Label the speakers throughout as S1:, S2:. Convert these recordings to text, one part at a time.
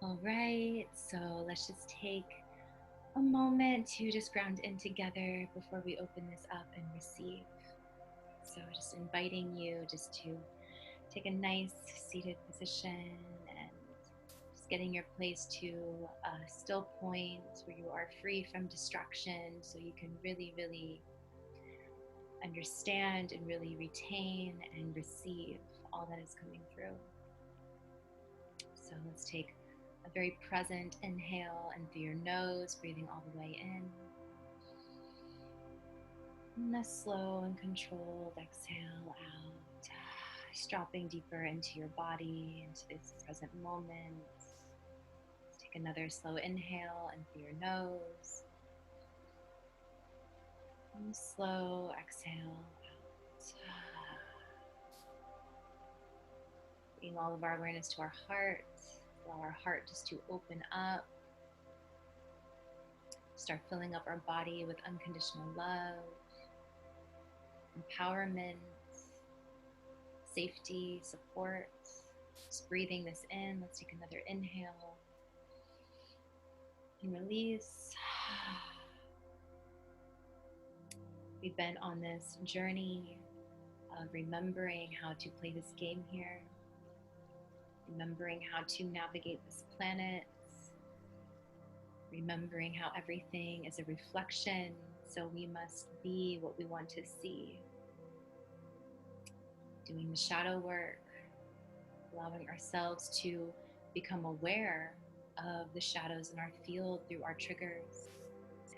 S1: All right, so let's just take a moment to just ground in together before we open this up and receive. So, just inviting you just to take a nice seated position and just getting your place to a still point where you are free from distraction so you can really understand and really retain and receive all that is coming through. So let's take a very present inhale in through your nose, breathing all the way in. And a slow and controlled exhale out, just dropping deeper into your body, into this present moment. Let's take another slow inhale in through your nose. And slow exhale out. Bringing all of our awareness to our heart. Allow our heart just to open up. Start filling up our body with unconditional love, empowerment, safety, support. Just breathing this in. Let's take another inhale and release. We've been on this journey of remembering how to play this game here, remembering how to navigate this planet, remembering how everything is a reflection, so we must be what we want to see. Doing the shadow work, allowing ourselves to become aware of the shadows in our field through our triggers,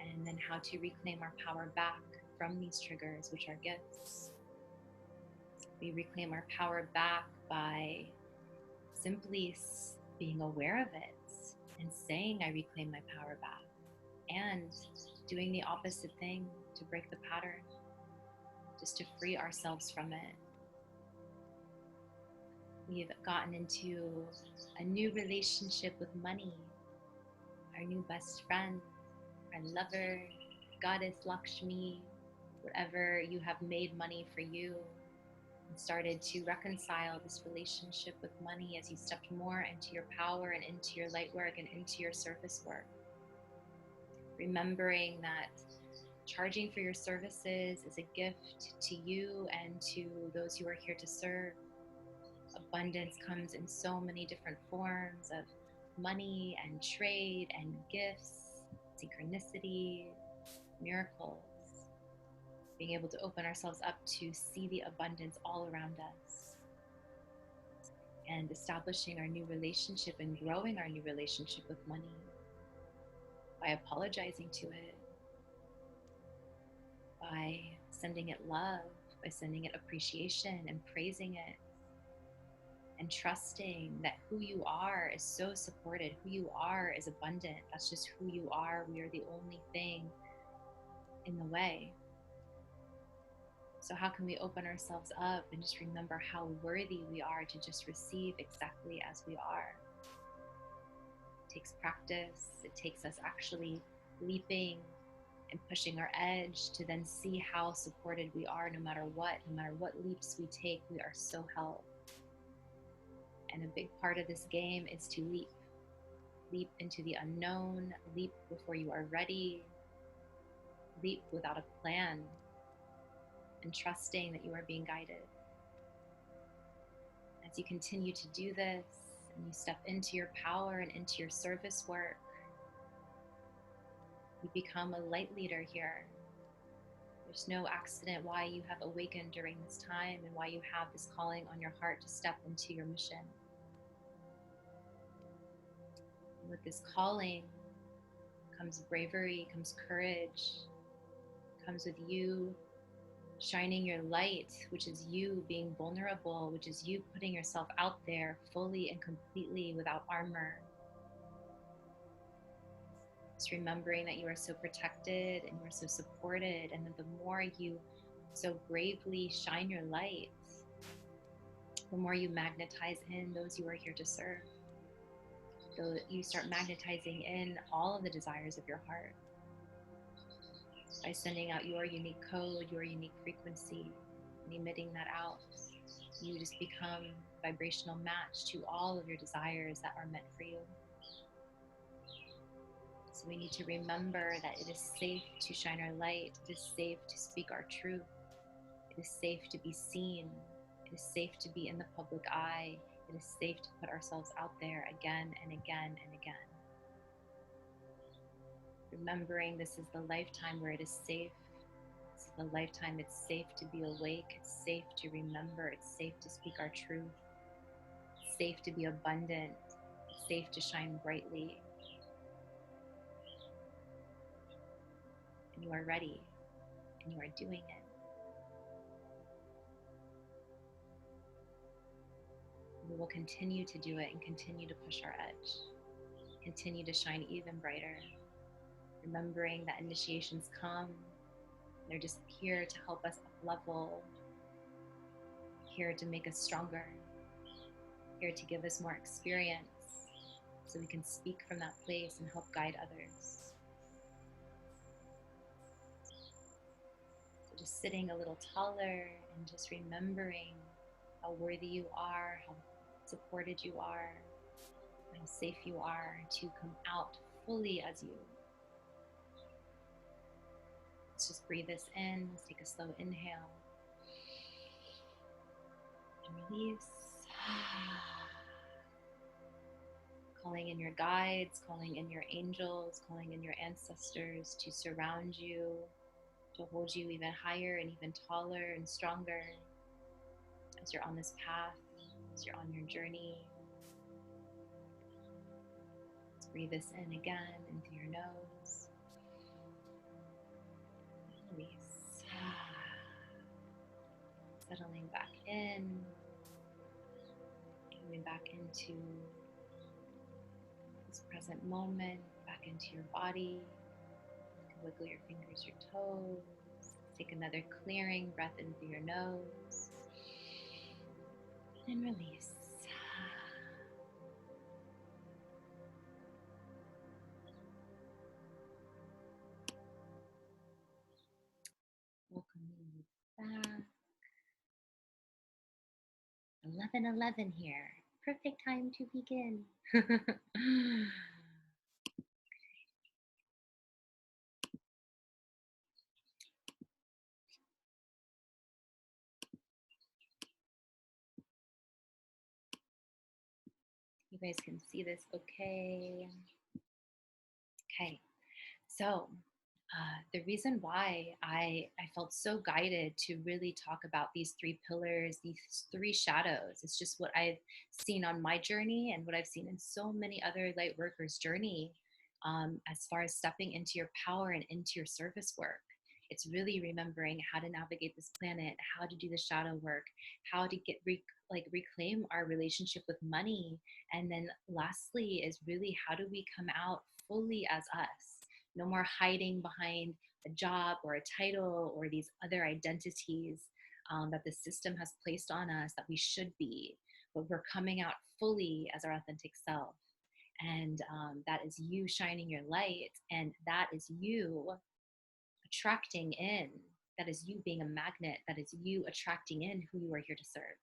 S1: and then how to reclaim our power back from these triggers, which are gifts. We reclaim our power back by simply being aware of it and saying, I reclaim my power back, and doing the opposite thing to break the pattern, just to free ourselves from it. We've gotten into a new relationship with money, our new best friend, our lover, goddess Lakshmi, whatever you have made money for you, and started to reconcile this relationship with money as you stepped more into your power and into your light work and into your service work. Remembering that charging for your services is a gift to you and to those you are here to serve. Abundance comes in so many different forms of money and trade and gifts, synchronicity, miracles. Being able to open ourselves up to see the abundance all around us, and establishing our new relationship and growing our new relationship with money by apologizing to it, by sending it love, by sending it appreciation and praising it, and trusting that who you are is so supported, who you are is abundant. That's just who you are. We are the only thing in the way. So how can we open ourselves up and just remember how worthy we are to just receive exactly as we are? It takes practice. It takes us actually leaping and pushing our edge to then see how supported we are no matter what leaps we take, we are so held. And a big part of this game is to leap. Leap into the unknown, leap before you are ready, leap without a plan, and trusting that you are being guided. As you continue to do this, and you step into your power and into your service work, you become a light leader here. There's no accident why you have awakened during this time and why you have this calling on your heart to step into your mission. And with this calling comes bravery, comes courage, comes with you shining your light, which is you being vulnerable, which is you putting yourself out there fully and completely without armor. Just remembering that you are so protected and you are so supported, and that the more you so bravely shine your light, the more you magnetize in those you are here to serve. So you start magnetizing in all of the desires of your heart by sending out your unique code, your unique frequency, and emitting that out. You just become a vibrational match to all of your desires that are meant for you. So we need to remember that it is safe to shine our light. It is safe to speak our truth. It is safe to be seen. It is safe to be in the public eye. It is safe to put ourselves out there again and again and again. Remembering this is the lifetime where it is safe. This is the lifetime it's safe to be awake. It's safe to remember. It's safe to speak our truth. It's safe to be abundant. It's safe to shine brightly. And you are ready. And you are doing it. We will continue to do it and continue to push our edge. Continue to shine even brighter. Remembering that initiations come. They're just here to help us up-level. Here to make us stronger. Here to give us more experience. So we can speak from that place and help guide others. So just sitting a little taller and just remembering how worthy you are, how supported you are, how safe you are to come out fully as you. Let's just breathe this in. Let's take a slow inhale. And release. Calling in your guides, calling in your angels, calling in your ancestors to surround you, to hold you even higher and even taller and stronger as you're on this path, as you're on your journey. Let's breathe this in again in through your nose. Release. Settling back in, coming back into this present moment, back into your body. You can wiggle your fingers, your toes. Take another clearing breath in through your nose. And release. Welcome you back. 11:11 here. Perfect time to begin. You guys can see this okay. Okay, so the reason why I felt so guided to really talk about these three pillars, these three shadows, it's just what I've seen on my journey and what I've seen in so many other light workers' journey as far as stepping into your power and into your service work. It's really remembering how to navigate this planet, how to do the shadow work, how to get reclaim our relationship with money. And then lastly is really how do we come out fully as us? No more hiding behind a job or a title or these other identities that the system has placed on us that we should be, but we're coming out fully as our authentic self. And that is you shining your light, and that is you attracting in, that is you being a magnet, that is you attracting in who you are here to serve.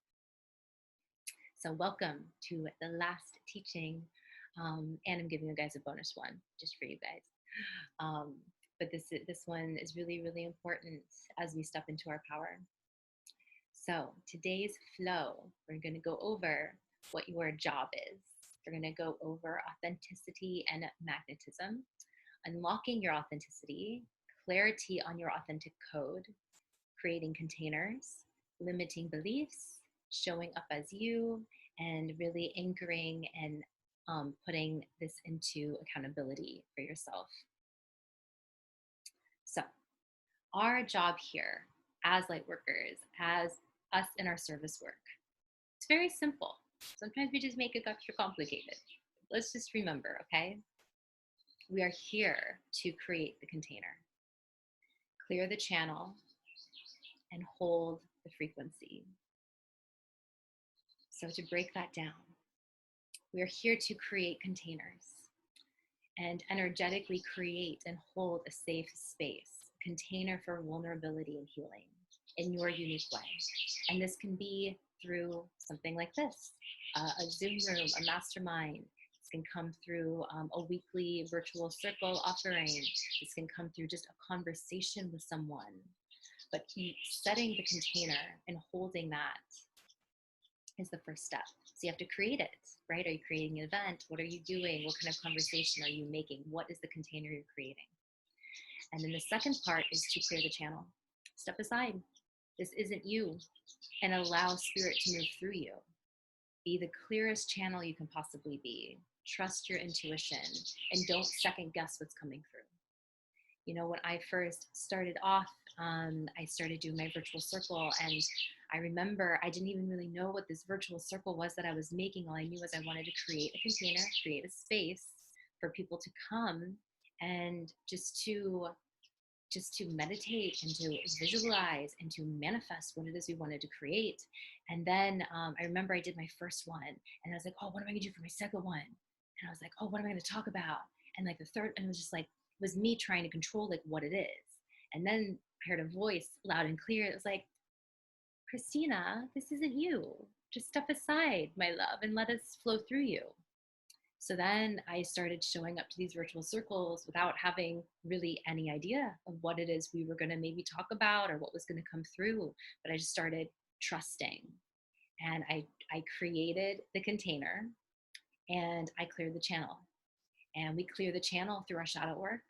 S1: So welcome to the last teaching, and I'm giving you guys a bonus one just for you guys. But this one is really, really important as we step into our power. So today's flow, we're going to go over what your job is. We're going to go over authenticity and magnetism, unlocking your authenticity, clarity on your authentic code, creating containers, limiting beliefs, showing up as you, and really anchoring and putting this into accountability for yourself. So our job here as light workers, as us in our service work, it's very simple. Sometimes we just make it extra complicated. Let's just remember, okay? We are here to create the container, clear the channel, and hold the frequency. So to break that down, we are here to create containers and energetically create and hold a safe space, container for vulnerability and healing in your unique way. And this can be through something like this, a Zoom room, a mastermind, can come through a weekly virtual circle offering. This can come through just a conversation with someone. But setting the container and holding that is the first step. So you have to create it, right? Are you creating an event? What are you doing? What kind of conversation are you making? What is the container you're creating? And then the second part is to clear the channel. Step aside. This isn't you, and allow spirit to move through you. Be the clearest channel you can possibly be. Trust your intuition and don't second guess what's coming through. You know, when I first started off, I started doing my virtual circle, and I remember I didn't even really know what this virtual circle was that I was making. All I knew was I wanted to create a container, create a space for people to come and just to meditate and to visualize and to manifest what it is we wanted to create. And then I remember I did my first one, and I was like, oh, what am I gonna do for my second one? And I was like, oh, what am I gonna talk about? And like the third, and it was just like, it was me trying to control like what it is. And then I heard a voice loud and clear. It was like, Christina, this isn't you. Just step aside, my love, and let us flow through you. So then I started showing up to these virtual circles without having really any idea of what it is we were going to maybe talk about or what was going to come through. But I just started trusting. And I created the container and I cleared the channel. And we clear the channel through our shadow work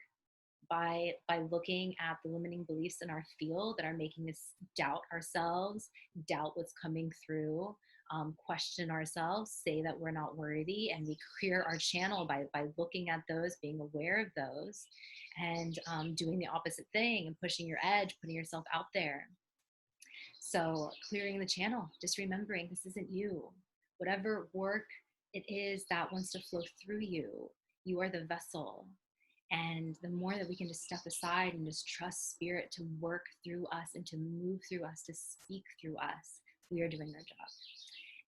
S1: by looking at the limiting beliefs in our field that are making us doubt ourselves, doubt what's coming through, question ourselves, say that we're not worthy, and we clear our channel by looking at those, being aware of those, and doing the opposite thing and pushing your edge, putting yourself out there. So clearing the channel, just remembering this isn't you. Whatever work it is that wants to flow through you, you are the vessel. And the more that we can just step aside and just trust spirit to work through us and to move through us, to speak through us, we are doing our job.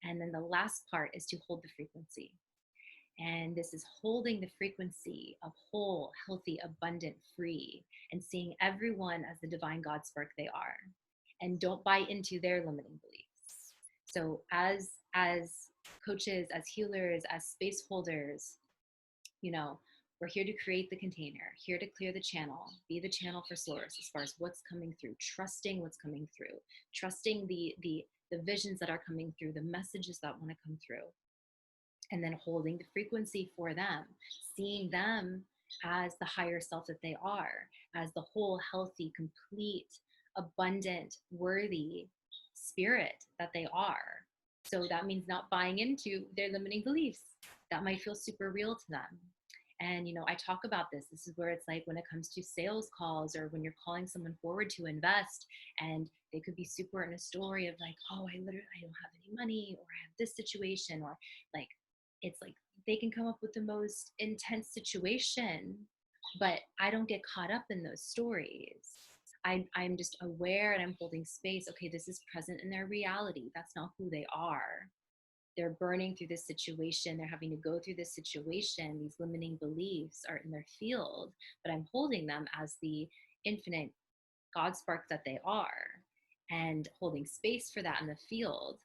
S1: And then the last part is to hold the frequency. And this is holding the frequency of whole, healthy, abundant, free, and seeing everyone as the divine God spark they are. And don't buy into their limiting beliefs. So as coaches, as healers, as space holders, you know, we're here to create the container, here to clear the channel, be the channel for source as far as what's coming through, trusting what's coming through, trusting the visions that are coming through, the messages that want to come through, and then holding the frequency for them, seeing them as the higher self that they are, as the whole, healthy, complete, abundant, worthy spirit that they are. So that means not buying into their limiting beliefs. That might feel super real to them. And, you know, I talk about this. This is where it's like when it comes to sales calls or when you're calling someone forward to invest and they could be super in a story of like, oh, I don't have any money, or I have this situation, or like, it's like they can come up with the most intense situation, but I don't get caught up in those stories. I'm just aware and I'm holding space. Okay, this is present in their reality. That's not who they are. They're burning through this situation. They're having to go through this situation. These limiting beliefs are in their field, but I'm holding them as the infinite God spark that they are and holding space for that in the field,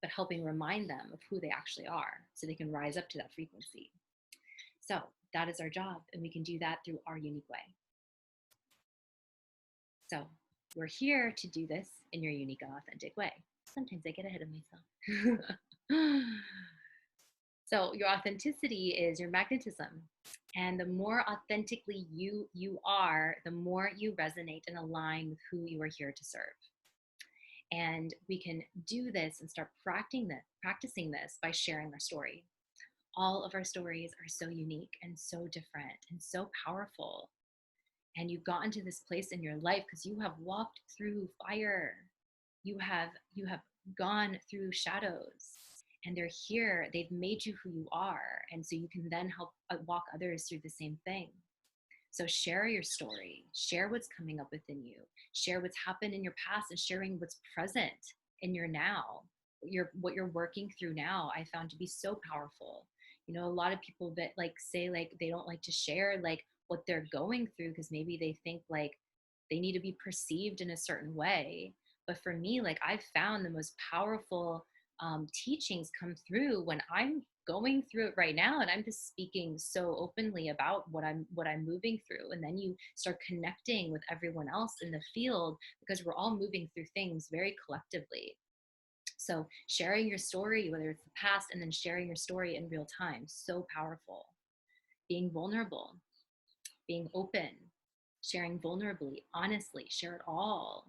S1: but helping remind them of who they actually are so they can rise up to that frequency. So that is our job, and we can do that through our unique way. So we're here to do this in your unique and authentic way. Sometimes I get ahead of myself. So your authenticity is your magnetism. And the more authentically you are, the more you resonate and align with who you are here to serve. And we can do this and start practicing this by sharing our story. All of our stories are so unique and so different and so powerful. And you've gotten to this place in your life because you have walked through fire. You have gone through shadows, and they're here. They've made you who you are. And so you can then help walk others through the same thing. So share your story, share what's coming up within you, share what's happened in your past, and sharing what's present in your now. What you're working through now, I found to be so powerful. You know, a lot of people that like say like they don't like to share like what they're going through because maybe they think like they need to be perceived in a certain way. But for me, like I've found the most powerful teachings come through when I'm going through it right now, and I'm just speaking so openly about what I'm moving through. And then you start connecting with everyone else in the field, because we're all moving through things very collectively. So sharing your story, whether it's the past, and then sharing your story in real time, so powerful. Being vulnerable, being open, sharing vulnerably, honestly, share it all.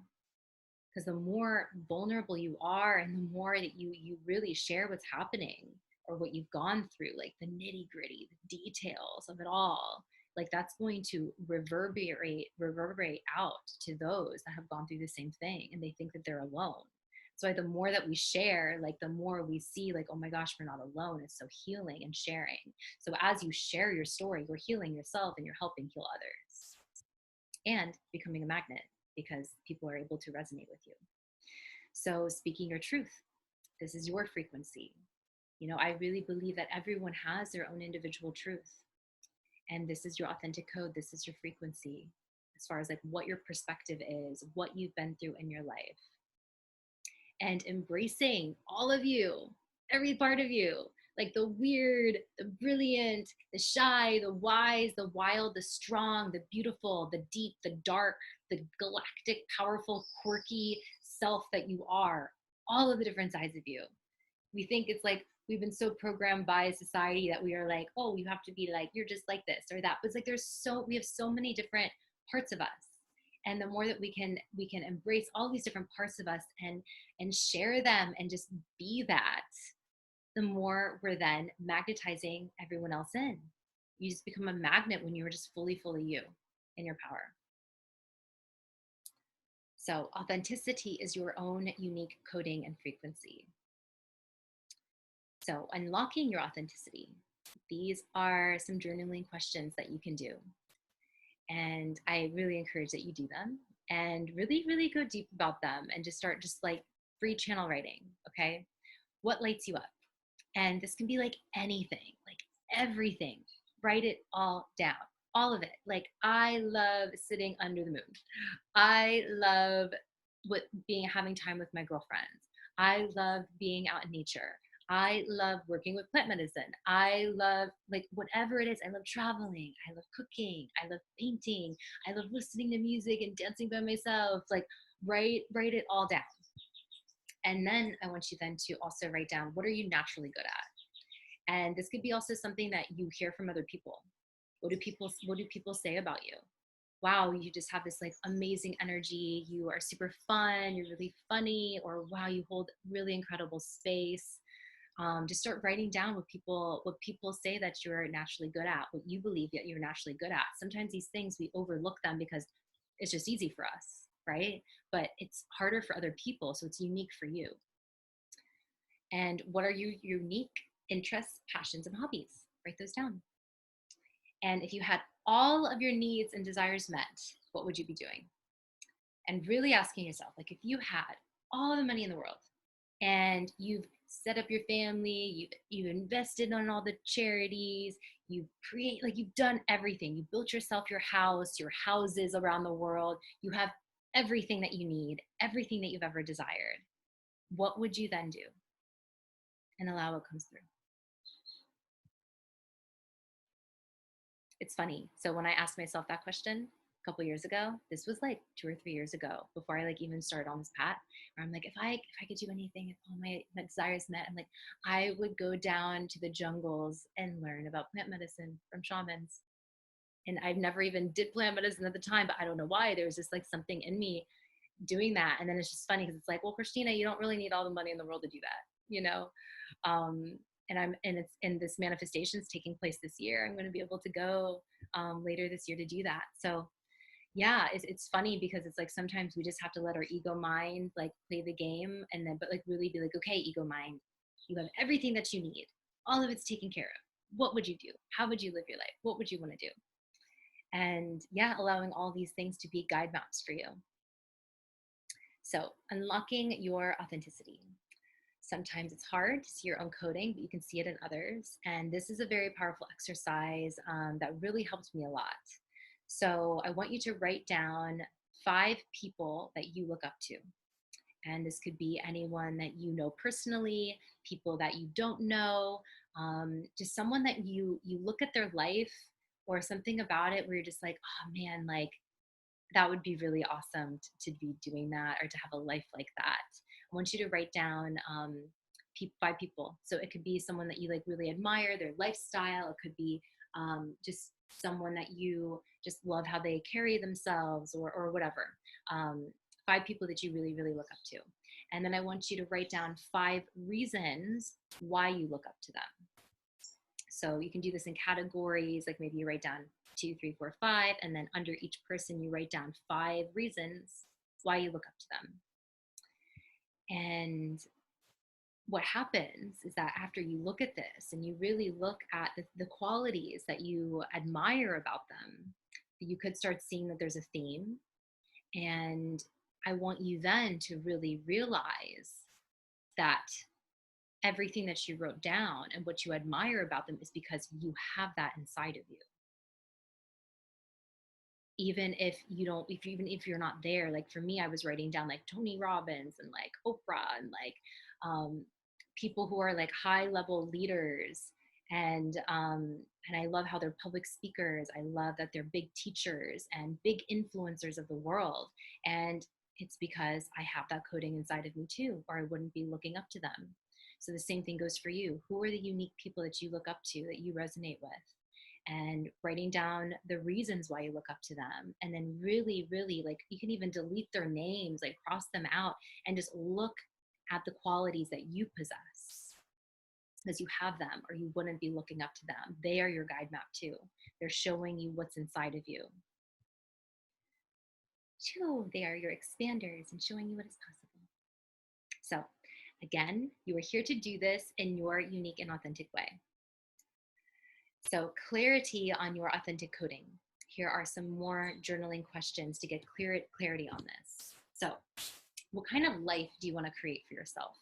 S1: Because the more vulnerable you are, and the more that you really share what's happening or what you've gone through, like the nitty gritty, the details of it all, like that's going to reverberate out to those that have gone through the same thing, and they think that they're alone. So the more that we share, like the more we see, like, oh my gosh, we're not alone. It's so healing and sharing. So as you share your story, you're healing yourself and you're helping heal others, and becoming a magnet, because people are able to resonate with you. So speaking your truth, this is your frequency. I really believe that everyone has their own individual truth, and this is your authentic code. This is your frequency, as far as like what your perspective is, what you've been through in your life, and embracing all of you, every part of you, like the weird, the brilliant, the shy, the wise, the wild, the strong, the beautiful, the deep, the dark, the galactic, powerful, quirky self that you are, all of the different sides of you. We think it's like we've been so programmed by society that we are like, oh, you have to be like, you're just like this or that. But it's like we have so many different parts of us. And the more that we can embrace all these different parts of us and share them and just be that, the more we're then magnetizing everyone else in. You just become a magnet when you're just fully you in your power. So authenticity is your own unique coding and frequency. So unlocking your authenticity, these are some journaling questions that you can do. And I really encourage that you do them and really, really go deep about them, and just start just like free channel writing. Okay. What lights you up? And this can be like anything, like everything. Write it all down, all of it. Like, I love sitting under the moon. I love having time with my girlfriends. I love being out in nature. I love working with plant medicine. I love, like, whatever it is. I love traveling. I love cooking. I love painting. I love listening to music and dancing by myself. Like, write it all down. And then I want you then to also write down, what are you naturally good at? And this could be also something that you hear from other people. What do people say about you? Wow, you just have this like amazing energy. You are super fun. You're really funny. Or wow, you hold really incredible space. Just start writing down what people say that you're naturally good at, what you believe that you're naturally good at. Sometimes these things, we overlook them because it's just easy for us, right? But it's harder for other people, so it's unique for you. And what are your unique interests, passions, and hobbies? Write those down. And if you had all of your needs and desires met, what would you be doing? And really asking yourself, like, if you had all the money in the world and you've set up your family, you've invested on all the charities, you've done everything. You built yourself your house, your houses around the world. You have everything that you need, everything that you've ever desired. What would you then do? And allow what comes through. It's funny. So when I asked myself that question a couple years ago, this was like 2 or 3 years ago, before I like even started on this path, where I'm like, if I could do anything, if all my desires met, I'm like, I would go down to the jungles and learn about plant medicine from shamans. And I've never even did plant medicine at the time, but I don't know why. There was just like something in me doing that. And then it's just funny because it's like, well, Christina, you don't really need all the money in the world to do that, you know? Um, and this manifestation is taking place this year. I'm going to be able to go later this year to do that. So yeah, it's funny because it's like sometimes we just have to let our ego mind like play the game, and then but like really be like, okay, ego mind, you have everything that you need, all of it's taken care of. What would you do? How would you live your life? What would you want to do? And yeah, allowing all these things to be guide maps for you. So unlocking your authenticity. Sometimes it's hard to see your own coding, but you can see it in others. And this is a very powerful exercise that really helped me a lot. So I want you to write down 5 people that you look up to. And this could be anyone that you know personally, people that you don't know, just someone that you look at their life or something about it where you're just like, oh man, like that would be really awesome to be doing that or to have a life like that. I want you to write down 5 people. So it could be someone that you like really admire, their lifestyle. It could be just someone that you just love how they carry themselves or whatever. 5 people that you really, really look up to. And then I want you to write down 5 reasons why you look up to them. So you can do this in categories, like maybe you write down 2, 3, 4, 5, and then under each person, you write down 5 reasons why you look up to them. And what happens is that after you look at this and you really look at the qualities that you admire about them, you could start seeing that there's a theme. And I want you then to really realize that everything that you wrote down and what you admire about them is because you have that inside of you. Even if you don't, if even if you're not there, like for me, I was writing down like Tony Robbins and like Oprah and like um, people who are like high level leaders. And I love how they're public speakers. I love that they're big teachers and big influencers of the world. And it's because I have that coding inside of me too, or I wouldn't be looking up to them. So the same thing goes for you. Who are the unique people that you look up to, that you resonate with? And writing down the reasons why you look up to them. And then really, really, like, you can even delete their names, like cross them out, and just look at the qualities that you possess because you have them, or you wouldn't be looking up to them. They are your guide map too. They're showing you what's inside of you. 2, they are your expanders and showing you what is possible. So again, you are here to do this in your unique and authentic way. So clarity on your authentic coding. Here are some more journaling questions to get clarity on this. So what kind of life do you want to create for yourself?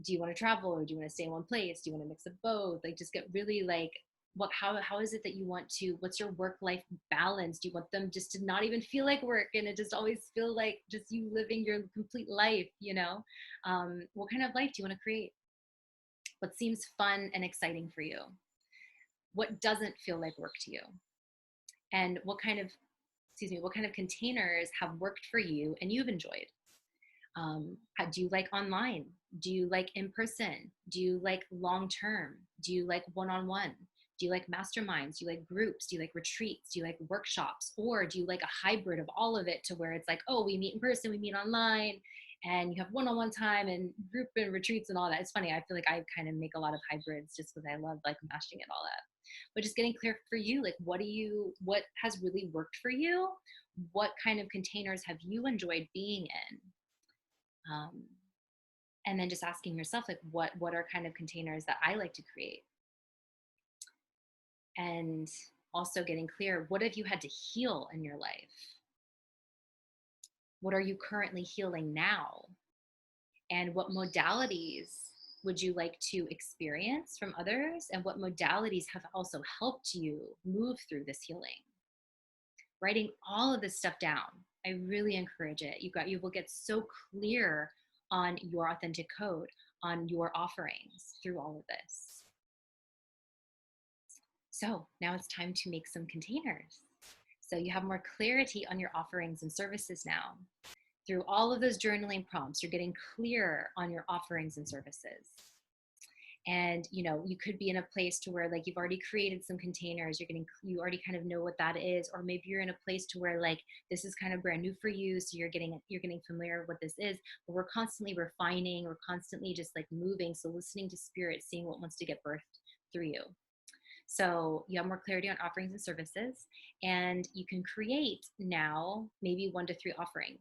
S1: Do you want to travel, or do you want to stay in one place? Do you want to mix of both? Like, just get really like, how is it that you want to, what's your work-life balance? Do you want them just to not even feel like work and it just always feel like just you living your complete life, you know? What kind of life do you want to create? What seems fun and exciting for you? What doesn't feel like work to you? And what kind of containers have worked for you and you've enjoyed? Do you like online? Do you like in person? Do you like long term? Do you like one-on-one? Do you like masterminds? Do you like groups? Do you like retreats? Do you like workshops? Or do you like a hybrid of all of it, to where it's like, oh, we meet in person, we meet online, and you have one-on-one time and group and retreats and all that? It's funny. I feel like I kind of make a lot of hybrids just because I love like mashing it all up. But just getting clear for you, like, what has really worked for you? What kind of containers have you enjoyed being in? Um, and then just asking yourself, like, what are kind of containers that I like to create? And also getting clear, what have you had to heal in your life? What are you currently healing now? And what modalities would you like to experience from others? And what modalities have also helped you move through this healing? Writing all of this stuff down, I really encourage it. You will get so clear on your authentic code, on your offerings through all of this. So now it's time to make some containers. So you have more clarity on your offerings and services now. Through all of those journaling prompts, you're getting clear on your offerings and services. And you could be in a place to where, like, you've already created some containers, you already kind of know what that is. Or maybe you're in a place to where, like, this is kind of brand new for you, so you're getting familiar with what this is. But we're constantly refining, we're constantly just like moving, so listening to spirit, seeing what wants to get birthed through you. So you have more clarity on offerings and services, and you can create now maybe 1 to 3 offerings.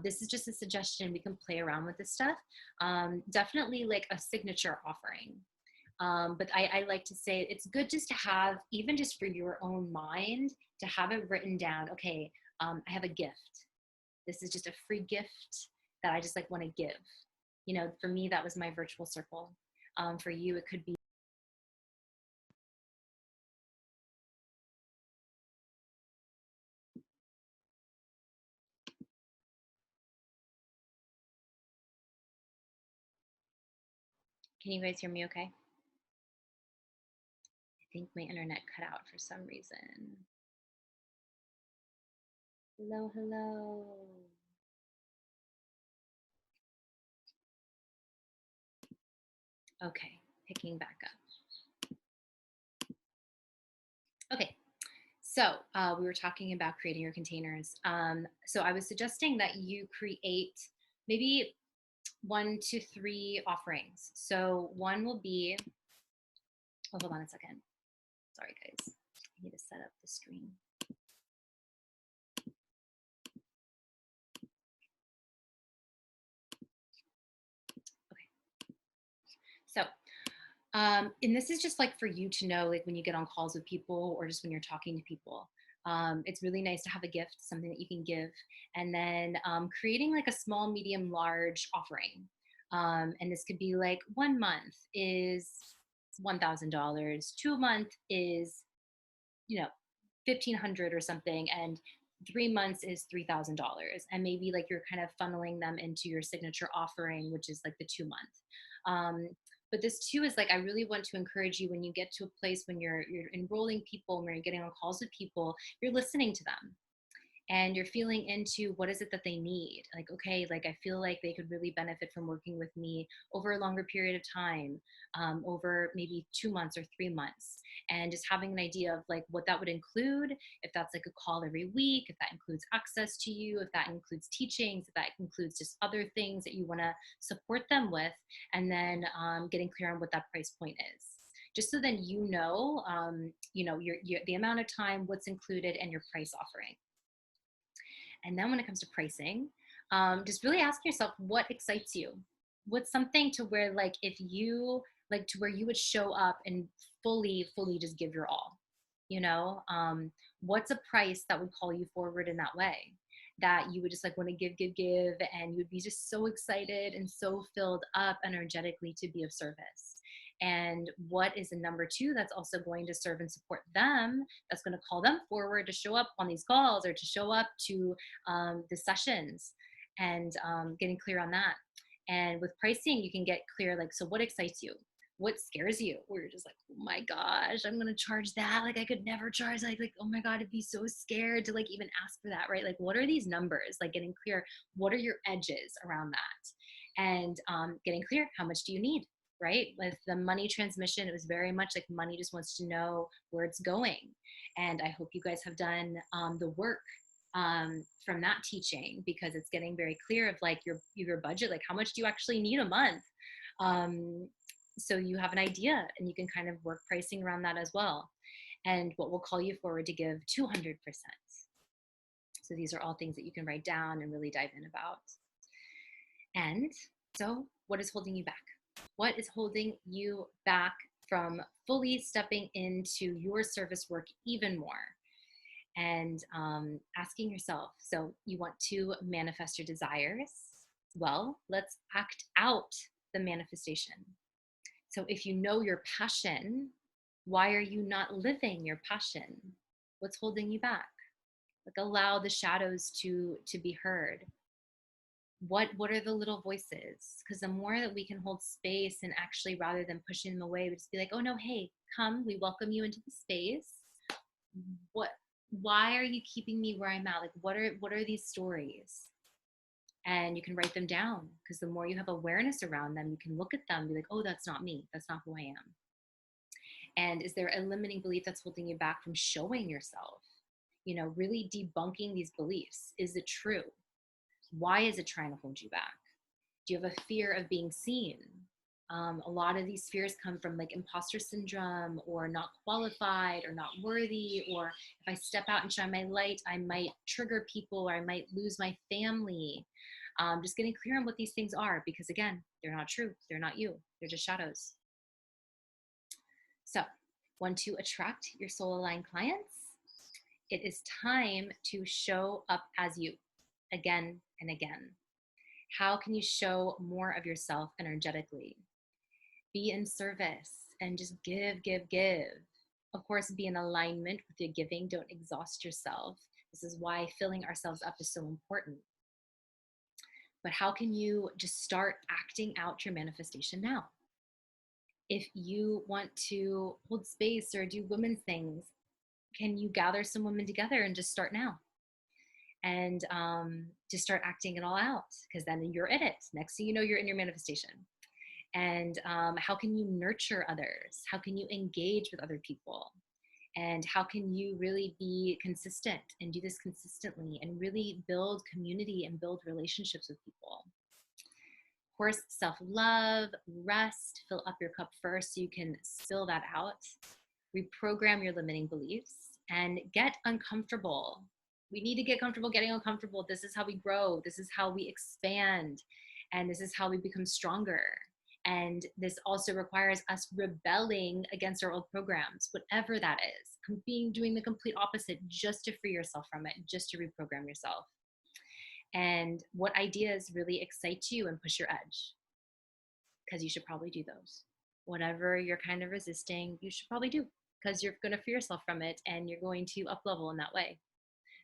S1: This is just a suggestion. We can play around with this stuff. Definitely like a signature offering. But I like to say it's good just to have, even just for your own mind, to have it written down. Okay, I have a gift. This is just a free gift that I just like want to give. For me, that was my virtual circle. For you, it could be Can you guys hear me okay? I think my internet cut out for some reason. Hello, hello. Okay, picking back up. Okay, so we were talking about creating your containers. So I was suggesting that you create maybe 1 to 3 offerings. So one will be, oh, hold on a second. Sorry, guys. I need to set up the screen. Okay. So and this is just like for you to know, like when you get on calls with people or just when you're talking to people. It's really nice to have a gift, something that you can give, and then creating like a small, medium, large offering. And this could be like 1 month is $1,000, 2 month is, you know, 1,500 or something, and 3 months is $3,000, and maybe like you're kind of funneling them into your signature offering, which is like the 2 month. But this too is like, I really want to encourage you, when you get to a place when you're enrolling people, when you're getting on calls with people, you're listening to them and you're feeling into what is it that they need. Like, okay, like I feel like they could really benefit from working with me over a longer period of time, over maybe 2 months or 3 months, and just having an idea of like what that would include. If that's like a call every week, if that includes access to you, if that includes teachings, if that includes just other things that you want to support them with, and then getting clear on what that price point is, just so then your the amount of time, what's included, and your price offering. And then when it comes to pricing, just really ask yourself what excites you. What's something to where, like, if you like, to where you would show up and fully just give your all. What's a price that would call you forward in that way? That you would just like want to give, and you would be just so excited and so filled up energetically to be of service. And what is a number two that's also going to serve and support them, that's going to call them forward to show up on these calls or to show up to the sessions, and getting clear on that. And with pricing, you can get clear, like, so what excites you? What scares you? Where you're just like, oh my gosh, I'm gonna charge that. Like I could never charge, like, oh my God, I'd be so scared to like even ask for that, right? Like, what are these numbers? Like getting clear, what are your edges around that? And getting clear, how much do you need? Right? With the money transmission, it was very much like money just wants to know where it's going. And I hope you guys have done the work from that teaching, because it's getting very clear of like your budget, like how much do you actually need a month. Um, so you have an idea and you can kind of work pricing around that as well. And what will call you forward to give 200%. So these are all things that you can write down and really dive in about. And so, what is holding you back? What is holding you back from fully stepping into your service work even more? And asking yourself, so you want to manifest your desires? Well, let's act out the manifestation. So if you know your passion, why are you not living your passion? What's holding you back? Like, allow the shadows to be heard. What are the little voices? Because the more that we can hold space, and actually, rather than pushing them away, we just be like, oh no, hey, come, we welcome you into the space. What Why are you keeping me where I'm at? Like, what are these stories? And you can write them down, because the more you have awareness around them, you can look at them and be like, oh, that's not me, that's not who I am. And is there a limiting belief that's holding you back from showing yourself? Really debunking these beliefs. Is it true? Why is it trying to hold you back? Do you have a fear of being seen? A lot of these fears come from like imposter syndrome, or not qualified, or not worthy, or if I step out and shine my light, I might trigger people, or I might lose my family. Just getting clear on what these things are, because again, they're not true. They're not you. They're just shadows. So, want to attract your soul aligned clients? It is time to show up as you again and again. How can you show more of yourself energetically? Be in service and just give. Of course, be in alignment with your giving. Don't exhaust yourself. This is why filling ourselves up is so important. But how can you just start acting out your manifestation now? If you want to hold space or do women's things, can you gather some women together and just start now? And just start acting it all out, because then you're in it. Next thing you know, you're in your manifestation. And how can you nurture others? How can you engage with other people? And how can you really be consistent and do this consistently and really build community and build relationships with people? Of course, self-love, rest, fill up your cup first so you can spill that out. Reprogram your limiting beliefs and get uncomfortable. We need to get comfortable getting uncomfortable. This is how we grow. This is how we expand. And this is how we become stronger. And this also requires us rebelling against our old programs, whatever that is, doing the complete opposite just to free yourself from it, just to reprogram yourself. And what ideas really excite you and push your edge? Because you should probably do those. Whatever you're kind of resisting, you should probably do, because you're going to free yourself from it and you're going to up level in that way.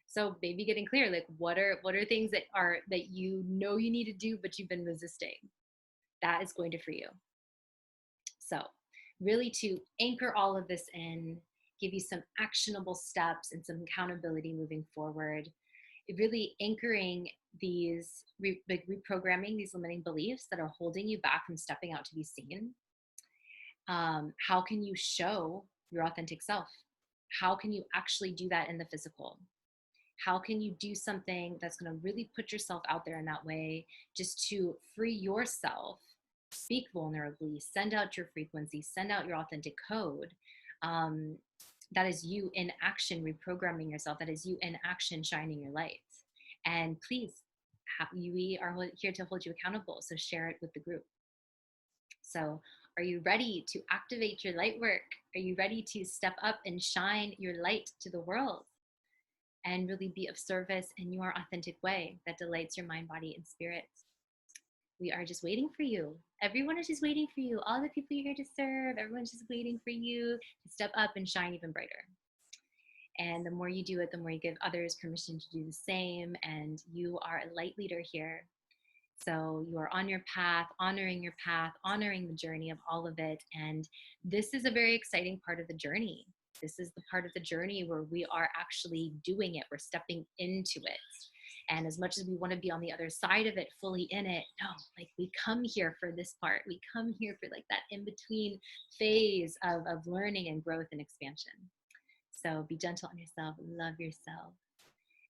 S1: So maybe getting clear, like what are things that you know you need to do, but you've been resisting. That is going to free you. So really to anchor all of this in, give you some actionable steps and some accountability moving forward, really anchoring these, reprogramming these limiting beliefs that are holding you back from stepping out to be seen. How can you show your authentic self? How can you actually do that in the physical? How can you do something that's going to really put yourself out there in that way, just to free yourself, speak vulnerably, send out your frequency, send out your authentic code? That is you in action, reprogramming yourself. That is you in action, shining your light. And please, we are here to hold you accountable. So share it with the group. So are you ready to activate your light work? Are you ready to step up and shine your light to the world and really be of service in your authentic way that delights your mind, body, and spirit? We are just waiting for you. Everyone is just waiting for you. All the people you're here to serve, everyone's just waiting for you to step up and shine even brighter. And the more you do it, the more you give others permission to do the same. And you are a light leader here. So you are on your path, honoring the journey of all of it. And this is a very exciting part of the journey. This is the part of the journey where we are actually doing it. We're stepping into it. And as much as we want to be on the other side of it, fully in it, no, like we come here for this part. We come here for like that in-between phase of learning and growth and expansion. So be gentle on yourself, love yourself.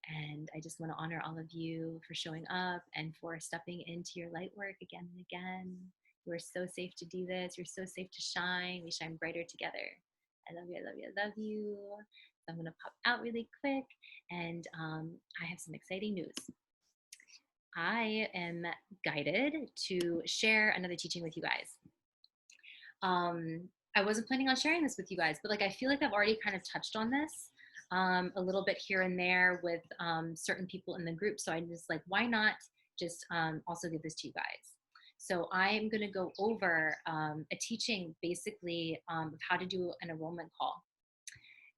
S1: And I just want to honor all of you for showing up and for stepping into your light work again and again. You are so safe to do this. You're so safe to shine. We shine brighter together. I love you, I love you, I love you. So I'm going to pop out really quick, and I have some exciting news. I am guided to share another teaching with you guys. I wasn't planning on sharing this with you guys, but like I feel like I've already kind of touched on this a little bit here and there with certain people in the group. So I'm just like, why not just also give this to you guys? So I'm going to go over a teaching basically of how to do an enrollment call.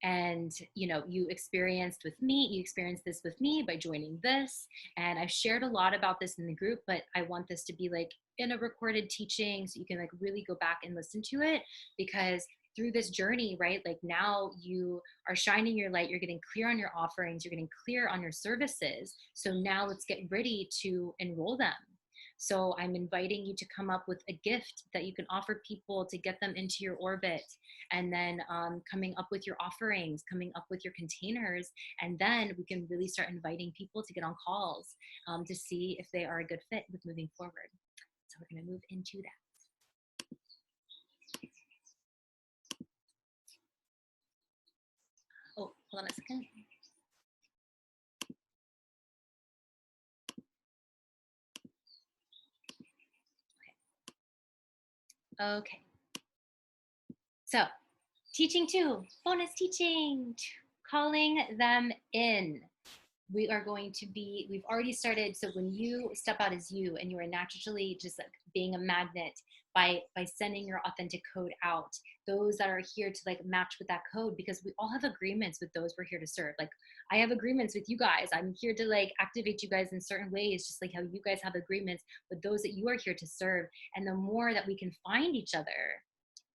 S1: And you experienced this with me by joining this, and I've shared a lot about this in the group, but I want this to be like in a recorded teaching so you can like really go back and listen to it, because through this journey, right, like now you are shining your light, you're getting clear on your offerings, you're getting clear on your services. So now let's get ready to enroll them. So I'm inviting you to come up with a gift that you can offer people to get them into your orbit, and then coming up with your offerings, coming up with your containers, and then we can really start inviting people to get on calls to see if they are a good fit with moving forward. So we're going to move into that. Oh, hold on a second. Okay. So teaching 2, bonus teaching, calling them in. We've already started. So when you step out as you, and you are naturally just like being a magnet by sending your authentic code out, those that are here to like match with that code, because we all have agreements with those we're here to serve. Like I have agreements with you guys. I'm here to like activate you guys in certain ways, just like how you guys have agreements with those that you are here to serve. And the more that we can find each other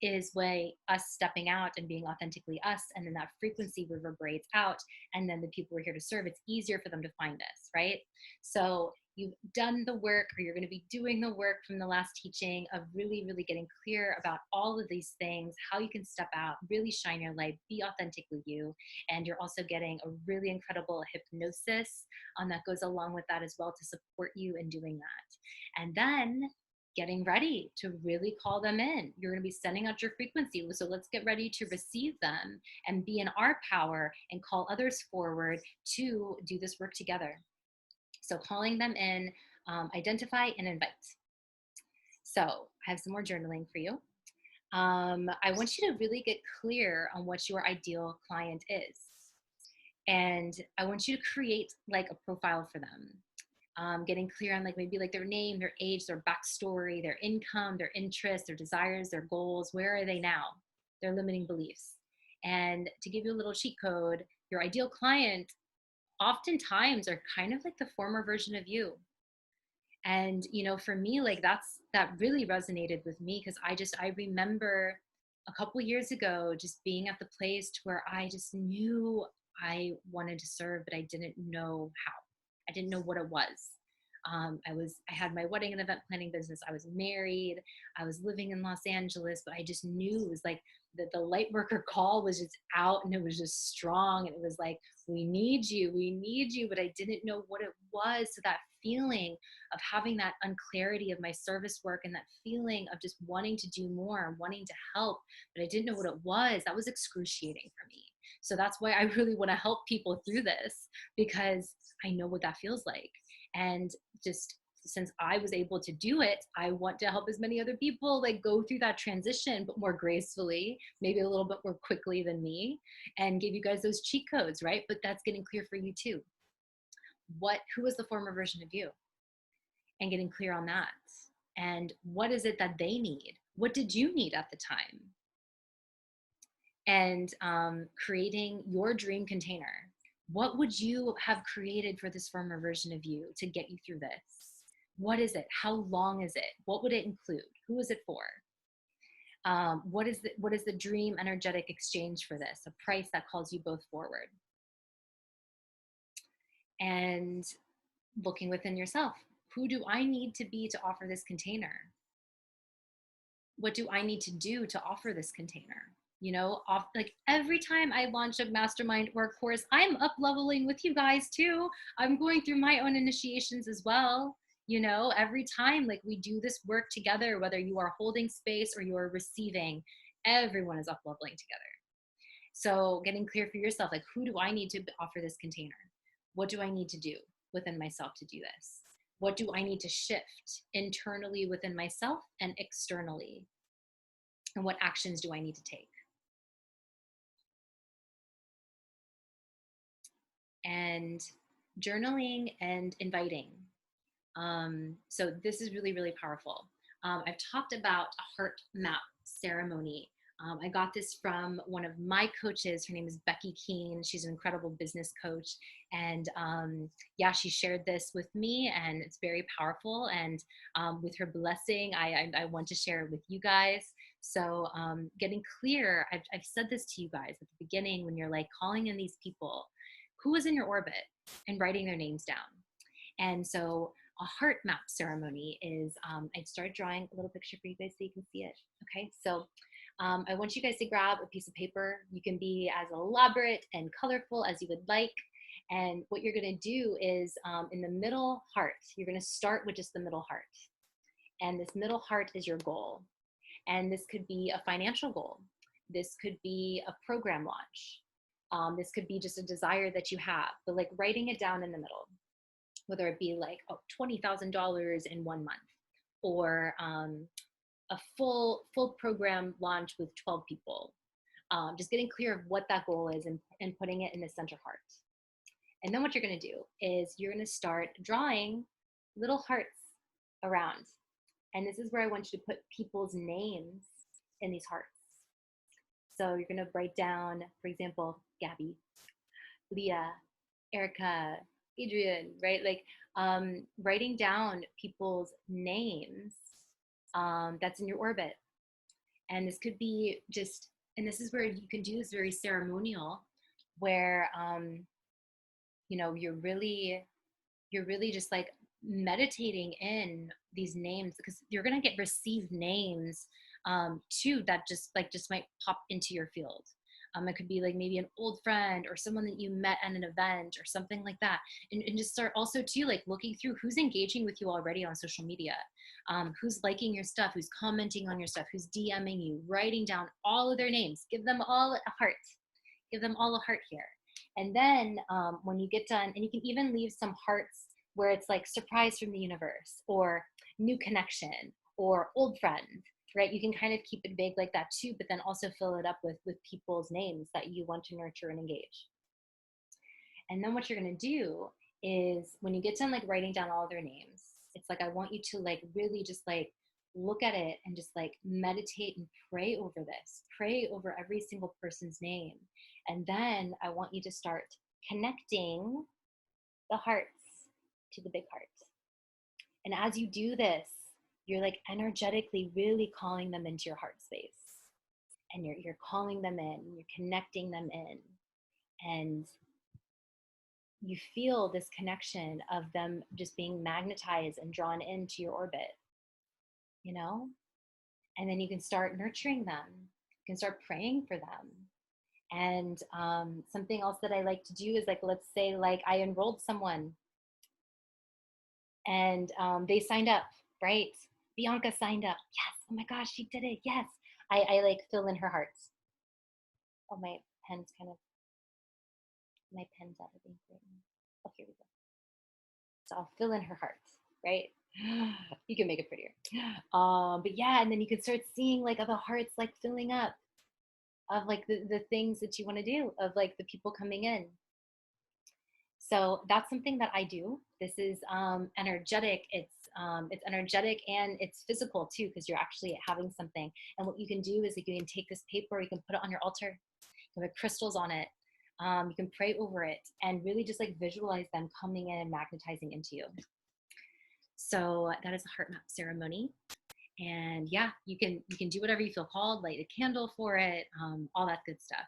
S1: is way us stepping out and being authentically us, and then that frequency reverberates out, and then the people we're here to serve, it's easier for them to find us, right? So you've done the work, or you're going to be doing the work from the last teaching of really, really getting clear about all of these things, how you can step out, really shine your light, be authentically you. And you're also getting a really incredible hypnosis that goes along with that as well to support you in doing that. And then getting ready to really call them in. You're going to be sending out your frequency. So let's get ready to receive them and be in our power and call others forward to do this work together. So calling them in, identify and invite. So I have some more journaling for you. I want you to really get clear on what your ideal client is. And I want you to create like a profile for them. Getting clear on like maybe like their name, their age, their backstory, their income, their interests, their desires, their goals. Where are they now? Their limiting beliefs. And to give you a little cheat code, your ideal client oftentimes are kind of like the former version of you. And for me, like that really resonated with me, because I remember a couple years ago just being at the place to where I just knew I wanted to serve, but I didn't know how. I didn't know what it was. I had my wedding and event planning business. I was married. I was living in Los Angeles, but I just knew it was like the light worker call was just out, and it was just strong. And it was like, we need you. But I didn't know what it was. So that feeling of having that unclarity of my service work, and that feeling of just wanting to do more and wanting to help, but I didn't know what it was, that was excruciating for me. So that's why I really want to help people through this, because I know what that feels like. And just since I was able to do it, I want to help as many other people like go through that transition, but more gracefully, maybe a little bit more quickly than me, and give you guys those cheat codes, right? But that's getting clear for you too. Who is the former version of you? And getting clear on that. And what is it that they need? What did you need at the time? And creating your dream container. What would you have created for this former version of you to get you through this? What is it? How long is it? What would it include? Who is it for? What is the dream energetic exchange for this? A price that calls you both forward. And looking within yourself. Who do I need to be to offer this container? What do I need to do to offer this container? Like every time I launch a mastermind or a course, I'm up leveling with you guys too. I'm going through my own initiations as well. Every time like we do this work together, whether you are holding space or you are receiving, everyone is up leveling together. So getting clear for yourself, like, who do I need to offer this container? What do I need to do within myself to do this? What do I need to shift internally within myself and externally? And what actions do I need to take? And journaling and inviting. So this is really, really powerful. I've talked about a heart map ceremony. I got this from one of my coaches. Her name is Becky Keene. She's an incredible business coach. And yeah, she shared this with me, and it's very powerful. And with her blessing, I want to share it with you guys. So getting clear, I've said this to you guys at the beginning when you're like calling in these people, who is in your orbit, and writing their names down. And so a heart map ceremony is, I started drawing a little picture for you guys so you can see it. Okay, so I want you guys to grab a piece of paper. You can be as elaborate and colorful as you would like. And what you're gonna do is in the middle heart, you're gonna start with just the middle heart. And this middle heart is your goal. And this could be a financial goal. This could be a program launch. This could be just a desire that you have, but like writing it down in the middle, whether it be like $20,000 in 1 month, or a full program launch with 12 people. Just getting clear of what that goal is, and putting it in the center heart. And then what you're going to do is you're going to start drawing little hearts around. And this is where I want you to put people's names in these hearts. So you're going to write down, for example, Gabby, Leah, Erica, Adrian, right? Like writing down people's names that's in your orbit. And this could be just, and this is where you can do this very ceremonial, where you're really just like meditating in these names, because you're going to get received names too, that just might pop into your field. It could be like maybe an old friend or someone that you met at an event or something like that. And just start also too, like looking through who's engaging with you already on social media, who's liking your stuff, who's commenting on your stuff, who's DMing you, writing down all of their names, give them all a heart, give them all a heart here. And then when you get done, and you can even leave some hearts where it's like surprise from the universe, or new connection, or old friend, right? You can kind of keep it vague like that too, but then also fill it up with people's names that you want to nurture and engage. And then what you're going to do is, when you get done like writing down all their names, it's like I want you to like really just like look at it and just like meditate and pray over this. Pray over every single person's name. And then I want you to start connecting the hearts to the big heart. And as you do this, you're like energetically really calling them into your heart space. And you're calling them in, you're connecting them in. And you feel this connection of them just being magnetized and drawn into your orbit, you know? And then you can start nurturing them. You can start praying for them. And something else that I like to do is, like, let's say like I enrolled someone and they signed up, right? Bianca signed up. Yes. Oh my gosh, she did it. Yes. I like fill in her hearts. Oh, my pen's out of ink right now. Oh, here we go. So I'll fill in her hearts, right? You can make it prettier. But yeah, and then you can start seeing like other hearts like filling up of like the things that you want to do, of like the people coming in. So that's something that I do. This is energetic. It's energetic and it's physical too, because you're actually having something. And what you can do is, like, you can take this paper, you can put it on your altar, you can put crystals on it, you can pray over it, and really just like visualize them coming in and magnetizing into you. So that is a heart map ceremony. And yeah, you can do whatever you feel called, light a candle for it, all that good stuff.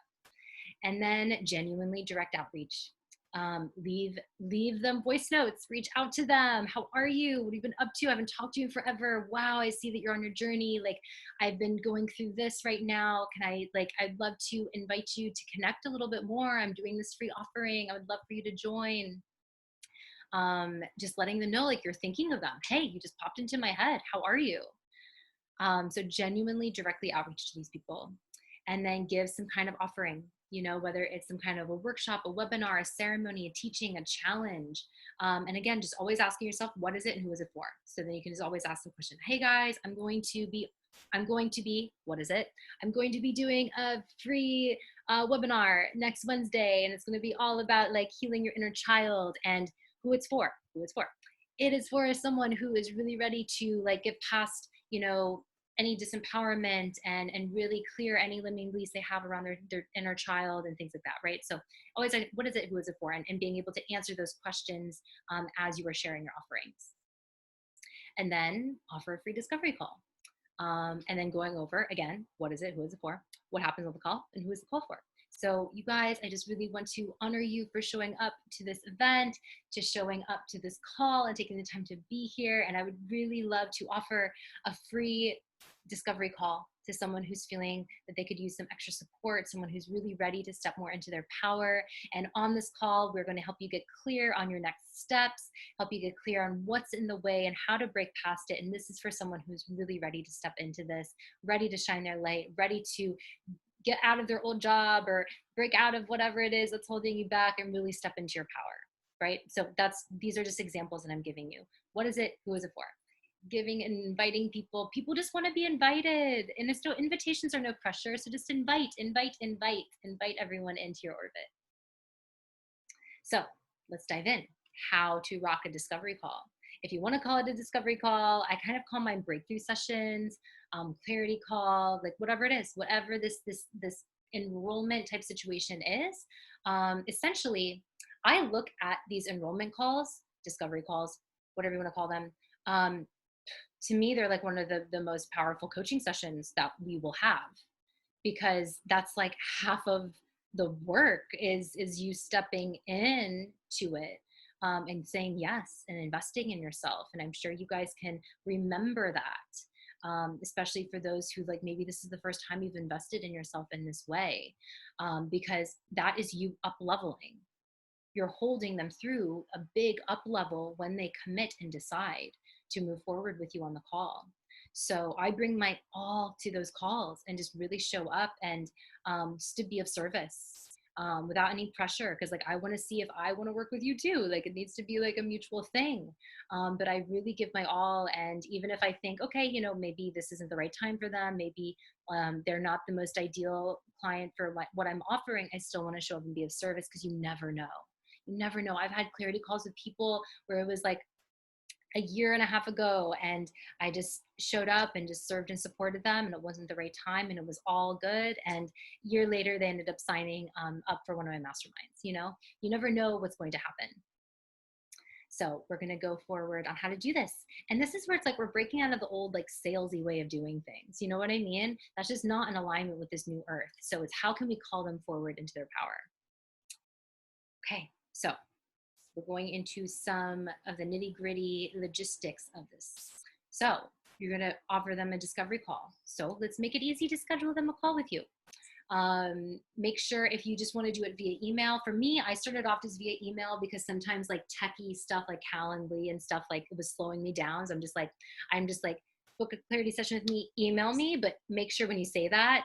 S1: And then genuinely direct outreach. Leave them voice notes, reach out to them. How are you? What have you been up to? I haven't talked to you in forever. Wow, I see that you're on your journey. Like, I've been going through this right now. I'd love to invite you to connect a little bit more. I'm doing this free offering. I would love for you to join. Just letting them know, like, you're thinking of them. Hey, you just popped into my head. How are you? So genuinely directly outreach to these people. And then give some kind of offering, whether it's some kind of a workshop, a webinar, a ceremony, a teaching, a challenge. And again, just always asking yourself, what is it and who is it for? So then you can just always ask the question, hey guys, I'm going to be, what is it? I'm going to be doing a free webinar next Wednesday, and it's going to be all about like healing your inner child. And who it's for. It is for someone who is really ready to like get past, any disempowerment and really clear any limiting beliefs they have around their inner child and things like that, right? So always like, what is it, who is it for? And being able to answer those questions as you are sharing your offerings. And then offer a free discovery call. And then going over, again, what is it, who is it for, what happens on the call, and who is the call for. So you guys, I just really want to honor you for showing up to this event, to showing up to this call and taking the time to be here. And I would really love to offer a free discovery call to someone who's feeling that they could use some extra support, someone who's really ready to step more into their power. And on this call, we're going to help you get clear on your next steps, help you get clear on what's in the way and how to break past it. And this is for someone who's really ready to step into this, ready to shine their light, ready to get out of their old job or break out of whatever it is that's holding you back and really step into your power, right? So these are just examples that I'm giving you. What is it? Who is it for? Giving and inviting people. People just want to be invited, and it's no invitations are no pressure. So just invite everyone into your orbit. So let's dive in. How to rock a discovery call. If you want to call it a discovery call, I kind of call mine breakthrough sessions, clarity call, like whatever it is, whatever this enrollment type situation is. Essentially, I look at these enrollment calls, discovery calls, whatever you want to call them, To me, they're like one of the most powerful coaching sessions that we will have, because that's like half of the work is you stepping in to it, and saying yes and investing in yourself. And I'm sure you guys can remember that, especially for those who, like, maybe this is the first time you've invested in yourself in this way, because that is you up leveling. You're holding them through a big up level when they commit and decide to move forward with you on the call. So I bring my all to those calls and just really show up, and just to be of service, without any pressure. Cause like, I want to see if I want to work with you too. Like, it needs to be like a mutual thing. But I really give my all. And even if I think, okay, maybe this isn't the right time for them, maybe they're not the most ideal client for what I'm offering, I still want to show up and be of service, because you never know. You never know. I've had clarity calls with people where it was like a year and a half ago, and I just showed up and just served and supported them, and it wasn't the right time, and it was all good. And a year later, they ended up signing up for one of my masterminds. You never know what's going to happen. So we're going to go forward on how to do this. And this is where it's like we're breaking out of the old, like, salesy way of doing things. You know what I mean? That's just not in alignment with this new earth. So it's, how can we call them forward into their power? Okay, so we're going into some of the nitty gritty logistics of this. So you're going to offer them a discovery call. So let's make it easy to schedule them a call with you. Make sure, if you just want to do it via email. For me, I started off as via email because sometimes like techie stuff like Calendly and stuff, like, it was slowing me down. So I'm just like, book a clarity session with me, email me, but make sure when you say that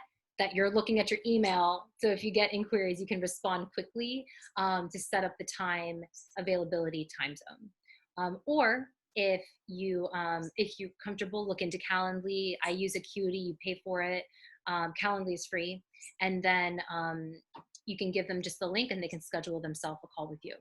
S1: you're looking at your email. So if you get inquiries, you can respond quickly, to set up the time availability time zone. Or if you're comfortable, look into Calendly. I use Acuity, you pay for it. Calendly is free. And then you can give them just the link and they can schedule themselves a call with you.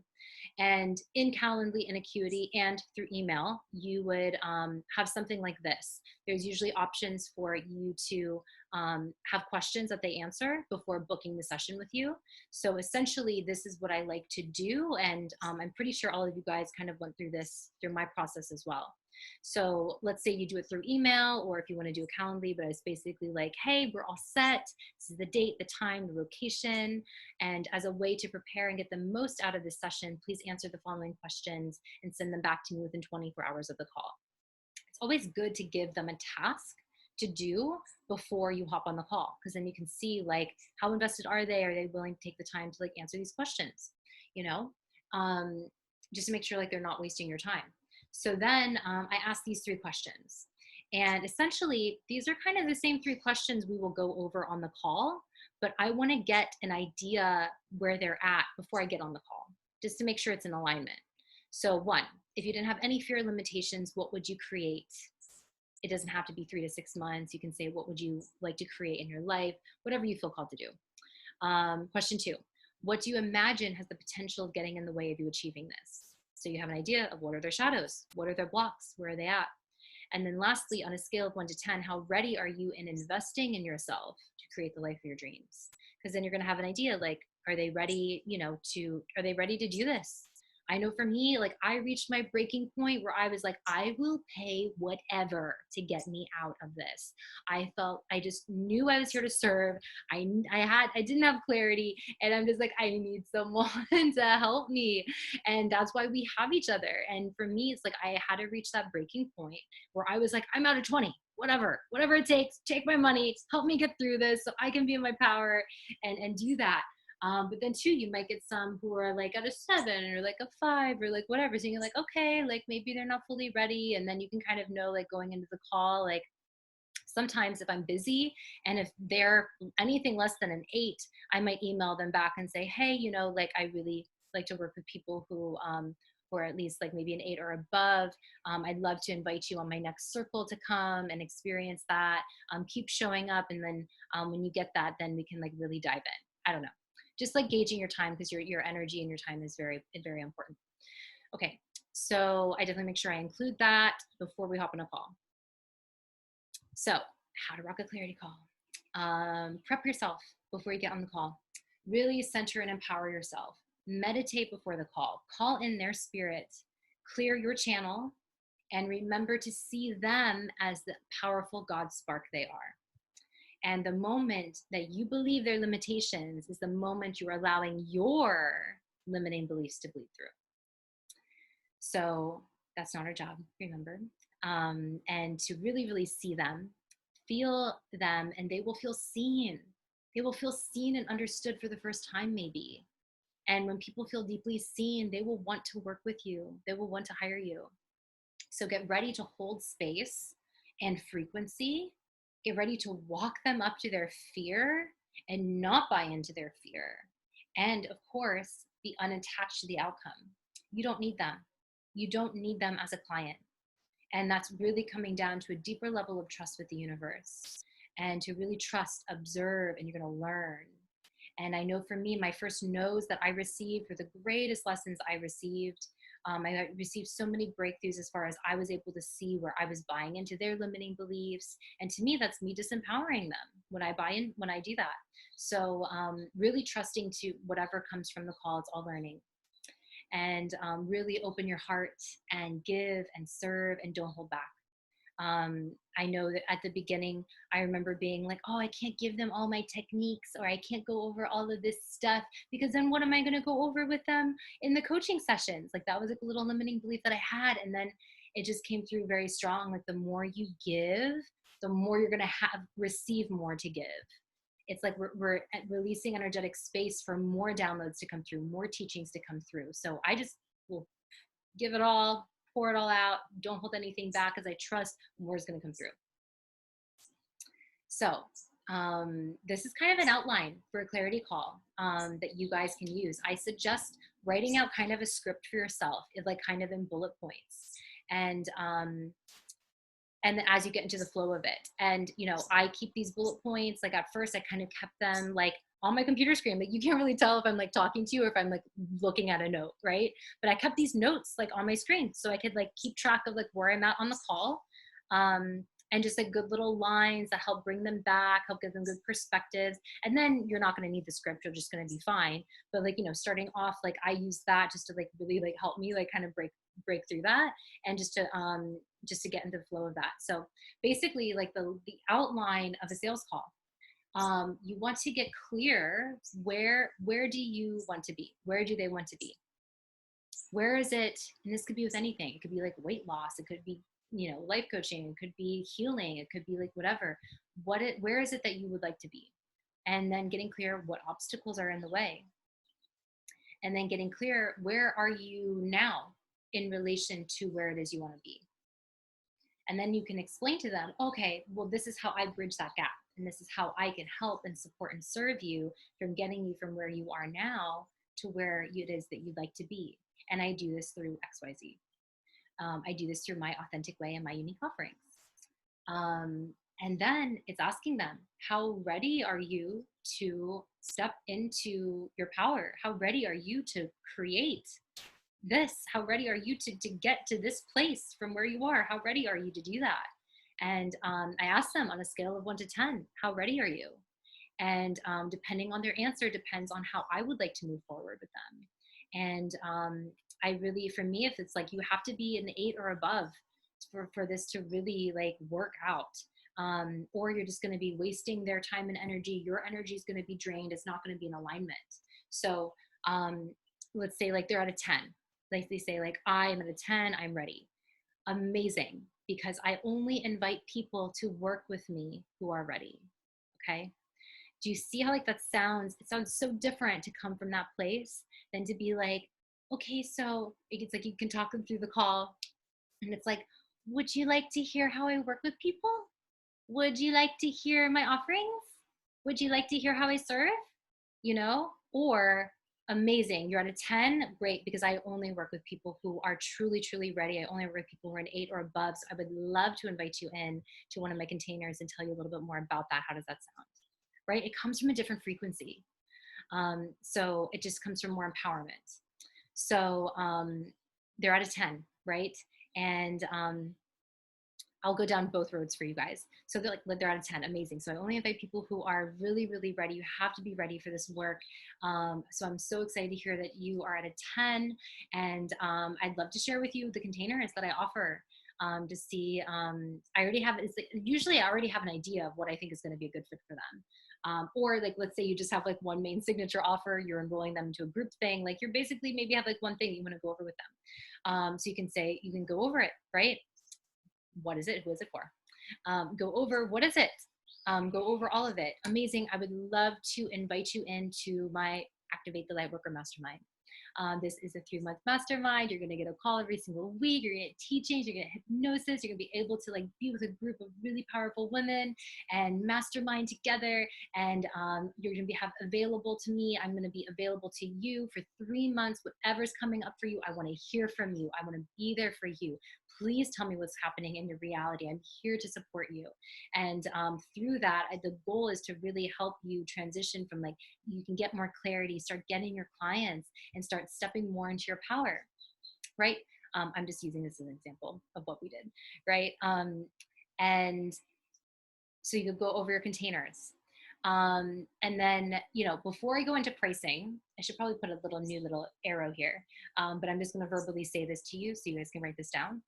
S1: And in Calendly and Acuity and through email, you would have something like this. There's usually options for you to have questions that they answer before booking the session with you. So essentially, this is what I like to do. And I'm pretty sure all of you guys kind of went through this through my process as well. So let's say you do it through email, or if you want to do a Calendly, but it's basically like, hey, we're all set. This is the date, the time, the location. And as a way to prepare and get the most out of this session, please answer the following questions and send them back to me within 24 hours of the call. It's always good to give them a task to do before you hop on the call, because then you can see, like, how invested are they? Are they willing to take the time to, like, answer these questions, just to make sure, like, they're not wasting your time. So then I ask these 3 questions. And essentially, these are kind of the same 3 questions we will go over on the call, but I want to get an idea where they're at before I get on the call, just to make sure it's in alignment. So 1, if you didn't have any fear limitations, what would you create? It doesn't have to be 3 to 6 months. You can say, what would you like to create in your life? Whatever you feel called to do. Question 2, what do you imagine has the potential of getting in the way of you achieving this? So you have an idea of what are their shadows? What are their blocks? Where are they at? And then lastly, on a scale of 1 to 10, how ready are you in investing in yourself to create the life of your dreams? Because then you're going to have an idea, like, are they ready, are they ready to do this? I know for me, like, I reached my breaking point where I was like, I will pay whatever to get me out of this. I just knew I was here to serve. I didn't have clarity, and I'm just like, I need someone to help me. And that's why we have each other. And for me, it's like, I had to reach that breaking point where I was like, I'm out of 20, whatever it takes, take my money, help me get through this so I can be in my power and do that. But then too, you might get some who are like at a 7 or like a 5 or like whatever. So you're like, okay, like maybe they're not fully ready. And then you can kind of know, like, going into the call, like, sometimes if I'm busy and if they're anything less than an 8, I might email them back and say, hey, like, I really like to work with people who or at least like maybe an 8 or above. I'd love to invite you on my next circle to come and experience that. Keep showing up. And then when you get that, then we can, like, really dive in. I don't know. Just like gauging your time, because your energy and your time is very, very important. Okay, so I definitely make sure I include that before we hop on a call. So how to rock a clarity call. Prep yourself before you get on the call. Really center and empower yourself. Meditate before the call. Call in their spirit. Clear your channel and remember to see them as the powerful God spark they are. And the moment that you believe their limitations is the moment you're allowing your limiting beliefs to bleed through. So that's not our job, remember. And to really, really see them, feel them, and they will feel seen. They will feel seen and understood for the first time, maybe. And when people feel deeply seen, they will want to work with you. They will want to hire you. So get ready to hold space and frequency. Get ready to walk them up to their fear and not buy into their fear. And of course, be unattached to the outcome. You don't need them. You don't need them as a client. And that's really coming down to a deeper level of trust with the universe and to really trust, observe, and you're going to learn. And I know for me, my first no's that I received were the greatest lessons I received. I received so many breakthroughs as far as I was able to see where I was buying into their limiting beliefs. And to me, that's me disempowering them when I buy in, when I do that. So really trusting to whatever comes from the call, it's all learning. And really open your heart and give and serve and don't hold back. I know that at the beginning, I remember being like, oh, I can't give them all my techniques, or I can't go over all of this stuff, because then what am I going to go over with them in the coaching sessions? Like that was like a little limiting belief that I had. And then it just came through very strong. Like the more you give, the more you're going to receive more to give. It's like we're releasing energetic space for more downloads to come through, more teachings to come through. So I just will give it all, pour it all out. Don't hold anything back, because I trust more is going to come through. So this is kind of an outline for a clarity call that you guys can use. I suggest writing out kind of a script for yourself, like kind of in bullet points. And then as you get into the flow of it, and I keep these bullet points, like at first I kind of kept them like on my computer screen, like you can't really tell if I'm like talking to you or if I'm like looking at a note, right? But I kept these notes like on my screen so I could like keep track of like where I'm at on the call, and just like good little lines that help bring them back, help give them good perspectives. And then you're not going to need the script, you're just going to be fine. But like starting off, like I use that just to like really like help me like kind of break through that, and just to get into the flow of that. So basically, like the outline of a sales call, you want to get clear where do you want to be? Where do they want to be? Where is it? And this could be with anything. It could be like weight loss. It could be life coaching. It could be healing. It could be like whatever. Where is it that you would like to be? And then getting clear what obstacles are in the way. And then getting clear, where are you now in relation to where it is you want to be? And then you can explain to them, okay, well, this is how I bridge that gap. And this is how I can help and support and serve you from getting you from where you are now to where it is that you'd like to be. And I do this through XYZ. I do this through my authentic way and my unique offerings. And then it's asking them, how ready are you to step into your power? How ready are you to create this? How ready are you to get to this place from where you are? How ready are you to do that? And I ask them on a scale of 1 to 10, how ready are you? And depending on their answer depends on how I would like to move forward with them. And I really, for me, if it's like you have to be an 8 or above for this to really like work out, or you're just going to be wasting their time and energy. Your energy is going to be drained. It's not going to be in alignment. So let's say like they're at a 10. Like they say like, I'm at a 10, I'm ready. Amazing. Because I only invite people to work with me who are ready. Okay. Do you see how like that sounds? It sounds so different to come from that place than to be like, okay, so it's like you can talk them through the call and it's like, would you like to hear how I work with people? Would you like to hear my offerings? Would you like to hear how I serve? Or amazing, you're at a 10, great, because I only work with people who are truly, truly ready. I only work with people who are an 8 or above. So I would love to invite you in to one of my containers and tell you a little bit more about that. How does that sound? Right? It comes from a different frequency. So it just comes from more empowerment. So they're at a 10, right? And I'll go down both roads for you guys. So they're at a 10, amazing. So I only invite people who are really, really ready. You have to be ready for this work. So I'm so excited to hear that you are at a 10, and I'd love to share with you the containers that I offer. to see. I already have, it's like, usually I already have an idea of what I think is going to be a good fit for them. Or like, let's say you just have like one main signature offer, you're enrolling them into a group thing. Like you're basically maybe have like one thing you want to go over with them. So you can say, you can go over it, right? What is it? Who is it for? Go over, what is it? Go over all of it. Amazing. I would love to invite you into my Activate the Lightworker Mastermind. This is a 3-month mastermind. You're going to get a call every single week. You're going to get teachings. You're going to get hypnosis. You're going to be able to like be with a group of really powerful women and mastermind together. And you're going to be have available to me. I'm going to be available to you for 3 months. Whatever's coming up for you, I want to hear from you. I want to be there for you. Please tell me what's happening in your reality. I'm here to support you. And through that, the goal is to really help you transition from like, you can get more clarity, start getting your clients, and start stepping more into your power, right? I'm just using this as an example of what we did, right? And so you could go over your containers. And then, you know, before I go into pricing, I should probably put a new little arrow here, but I'm just going to verbally say this to you so you guys can write this down.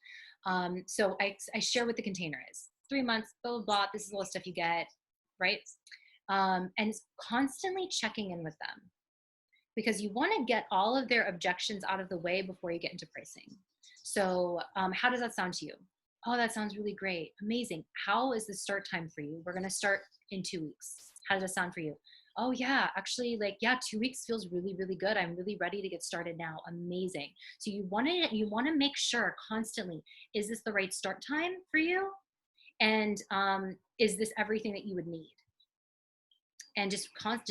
S1: So I share what the container is. 3 months, blah, blah, blah. This is all the stuff you get, right? And constantly checking in with them, because you want to get all of their objections out of the way before you get into pricing. So how does that sound to you? Oh, that sounds really great. Amazing. How is the start time for you? We're going to start in 2 weeks. How does that sound for you? Oh yeah, actually, like, yeah, 2 weeks feels really, really good. I'm really ready to get started now. Amazing. So you want to make sure constantly, is this the right start time for you? And is this everything that you would need? And just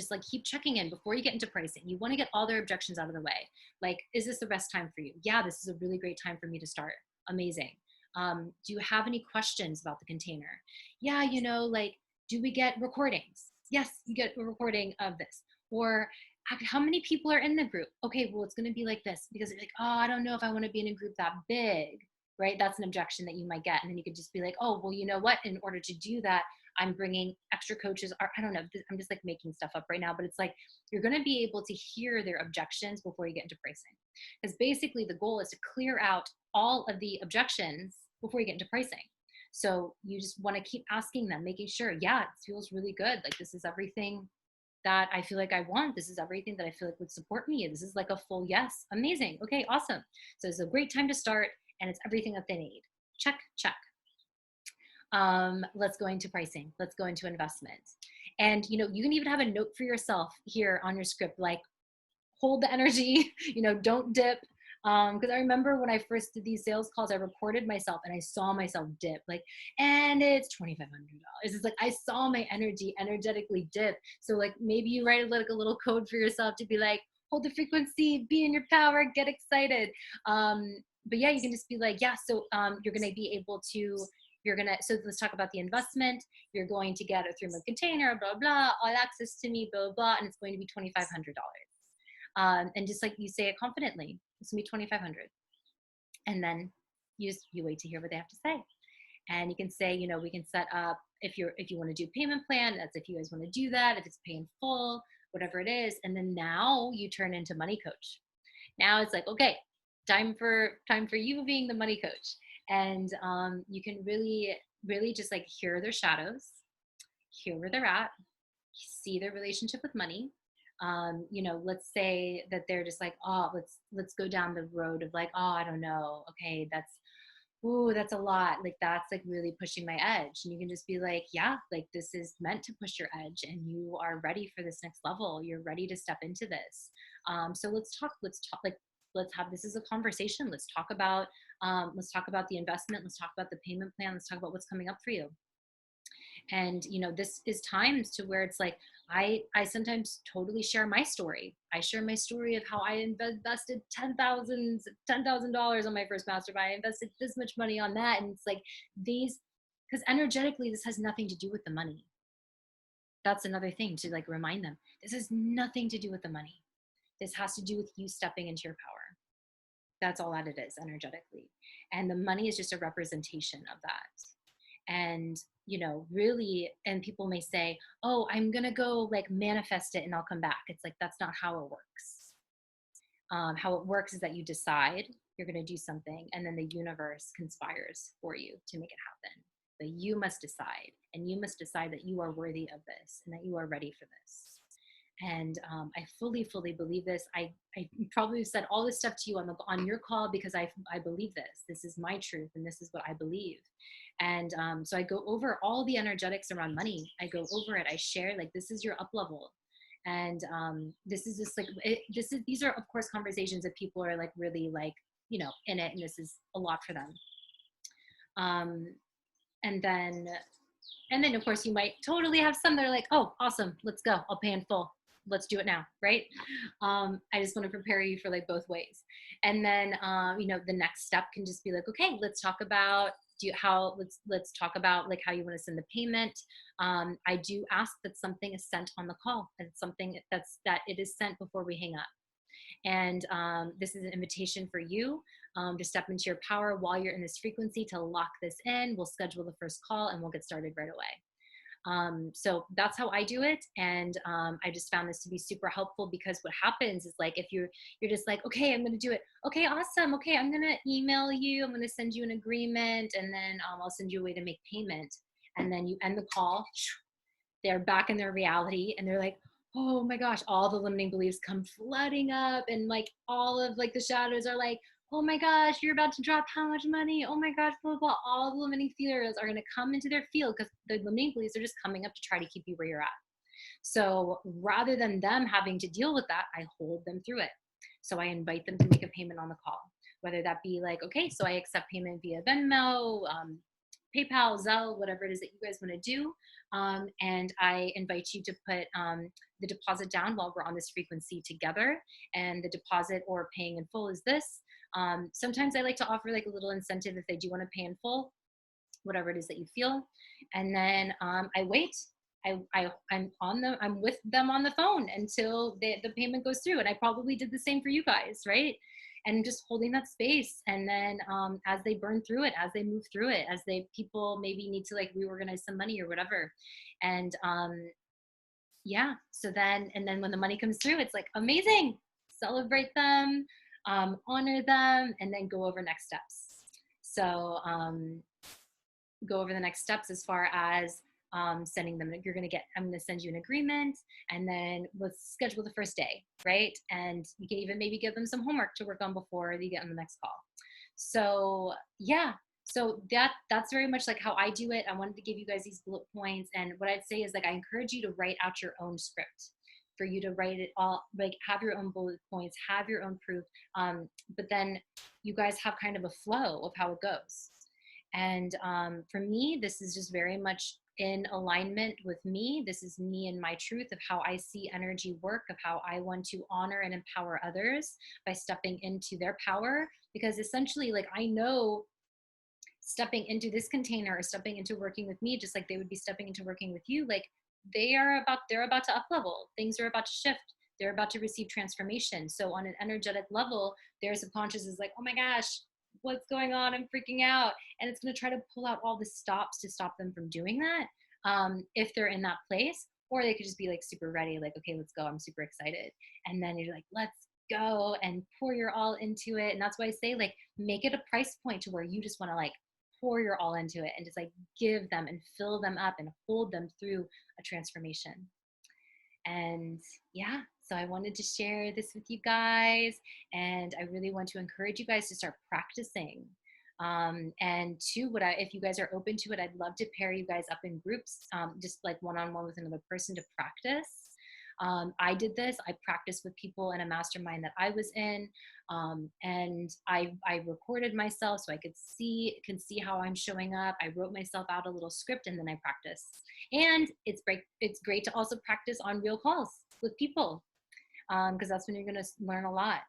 S1: like keep checking in before you get into pricing. You want to get all their objections out of the way. Like, is this the best time for you? Yeah, this is a really great time for me to start. Amazing. Do you have any questions about the container? Yeah, you know, like, do we get recordings? Yes, you get a recording of this. Or how many people are in the group? Okay, well, it's going to be like this, because you're like, oh, I don't know if I want to be in a group that big, right? That's an objection that you might get. And then you could just be like, oh, well, you know what? In order to do that, I'm bringing extra coaches, or I don't know, I'm just like making stuff up right now, but it's like, you're going to be able to hear their objections before you get into pricing. Because basically the goal is to clear out all of the objections before you get into pricing. So you just want to keep asking them, making sure, yeah, it feels really good. Like, this is everything that I feel like I want. This is everything that I feel like would support me. This is like a full yes. Amazing. Okay, awesome. So it's a great time to start, and it's everything that they need. Check, check. Let's go into pricing. Let's go into investment. And, you know, you can even have a note for yourself here on your script, like, hold the energy, you know, don't dip. Because I remember when I first did these sales calls, I recorded myself and I saw myself dip, like, and it's $2,500. It's like, I saw my energy energetically dip. So like, maybe you write like a little code for yourself to be like, hold the frequency, be in your power, get excited. But yeah, you can just be like, yeah, so you're going to be able to, so let's talk about the investment. You're going to get a 3-month container, blah, blah, all access to me, blah, blah, and it's going to be $2,500. And just like you say it confidently, it's gonna be 2,500. And then you wait to hear what they have to say. And you can say, you know, we can set up, if you want to do payment plan, that's if you guys want to do that, if it's pay in full, whatever it is. And then now you turn into money coach. Now it's like, okay, time for you being the money coach. And you can really, really just like hear their shadows, hear where they're at, see their relationship with money. You know, let's say that they're just like, oh, let's go down the road of like, oh, I don't know. Okay, that's a lot. Like, that's like really pushing my edge. And you can just be like, yeah, like, this is meant to push your edge, and you are ready for this next level. You're ready to step into this. So let's talk, like, let's have this as a conversation. Let's talk about the investment. Let's talk about the payment plan. Let's talk about what's coming up for you. And, you know, this is times to where it's like, I sometimes totally share my story. I share my story of how I invested $10,000 on my first mastermind. I invested this much money on that. And it's like because energetically, this has nothing to do with the money. That's another thing to like remind them. This has nothing to do with the money. This has to do with you stepping into your power. That's all that it is energetically. And the money is just a representation of that. And, you know, really, and people may say, oh, I'm going to go like manifest it and I'll come back. It's like, that's not how it works. How it works is that you decide you're going to do something, and then the universe conspires for you to make it happen. But you must decide, and you must decide that you are worthy of this and that you are ready for this. And I fully believe this. I probably said all this stuff to you on your call because I believe this. This is my truth, and this is what I believe. And so I go over all the energetics around money. I go over it. I share, like, this is your up level. And this is just like these are, of course, conversations that people are like really like, you know, in it, and this is a lot for them. Um, and then of course you might totally have some that are like, oh, awesome, let's go, I'll pay in full, let's do it now, right? I just want to prepare you for like both ways. And then you know, the next step can just be like, okay, let's talk about let's talk about like how you want to send the payment. I do ask that something is sent on the call, and something that it is sent before we hang up. And this is an invitation for you to step into your power while you're in this frequency, to lock this in. We'll schedule the first call and we'll get started right away. So that's how I do it. And I just found this to be super helpful, because what happens is, like, if you're just like, okay, I'm going to do it. Okay, awesome. Okay, I'm going to email you. I'm going to send you an agreement, and then I'll send you a way to make payment. And then you end the call. They're back in their reality, and they're like, oh my gosh, all the limiting beliefs come flooding up, and like all of like the shadows are like, oh my gosh, you're about to drop how much money, oh my gosh, blah, blah, blah. All the limiting fears are going to come into their field, because the limiting beliefs are just coming up to try to keep you where you're at. So rather than them having to deal with that, I hold them through it. So I invite them to make a payment on the call, whether that be like, okay, so I accept payment via Venmo, PayPal, Zelle, whatever it is that you guys want to do. And I invite you to put the deposit down while we're on this frequency together. And the deposit or paying in full is this. Sometimes I like to offer like a little incentive if they do want to pay in full, whatever it is that you feel. And then I wait. I'm with them on the phone until the payment goes through. And I probably did the same for you guys, right? And just holding that space. And then as they burn through it, as they move through it, as people maybe need to like reorganize some money or whatever. And yeah, so then when the money comes through, it's like amazing, celebrate them, honor them, and then go over next steps. So go over the next steps as far as sending them. I'm going to send you an agreement, and then let's schedule the first day, right? And you can even maybe give them some homework to work on before you get on the next call. So yeah, so that's very much like how I do it. I wanted to give you guys these bullet points, and what I'd say is, like, I encourage you to write out your own script, for you to write it all, like have your own bullet points, have your own proof, but then you guys have kind of a flow of how it goes. And for me, this is just very much in alignment with me. This is me and my truth of how I see energy work, of how I want to honor and empower others by stepping into their power. Because essentially, like, I know stepping into this container or stepping into working with me, just like they would be stepping into working with you, like they're about to up level. Things are about to shift. They're about to receive transformation. So on an energetic level, their subconscious is like, oh my gosh, what's going on? I'm freaking out. And it's going to try to pull out all the stops to stop them from doing that, if they're in that place. Or they could just be like super ready, like, okay, let's go. I'm super excited. And then you're like, let's go, and pour your all into it. And that's why I say, like, make it a price point to where you just want to like pour your all into it and just like give them and fill them up and hold them through a transformation. And yeah, so I wanted to share this with you guys, and I really want to encourage you guys to start practicing. And two, if you guys are open to it, I'd love to pair you guys up in groups, just like one-on-one with another person to practice. I did this. I practiced with people in a mastermind that I was in, and I recorded myself so I can see how I'm showing up. I wrote myself out a little script, and then I practice. And it's great to also practice on real calls with people, because that's when you're going to learn a lot.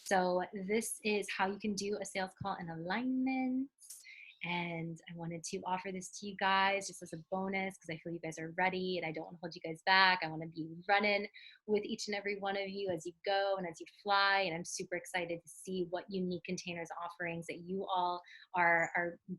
S1: So this is how you can do a sales call in alignment. And I wanted to offer this to you guys just as a bonus, because I feel you guys are ready and I don't want to hold you guys back. I want to be running with each and every one of you as you go and as you fly. And I'm super excited to see what unique containers offerings that you all are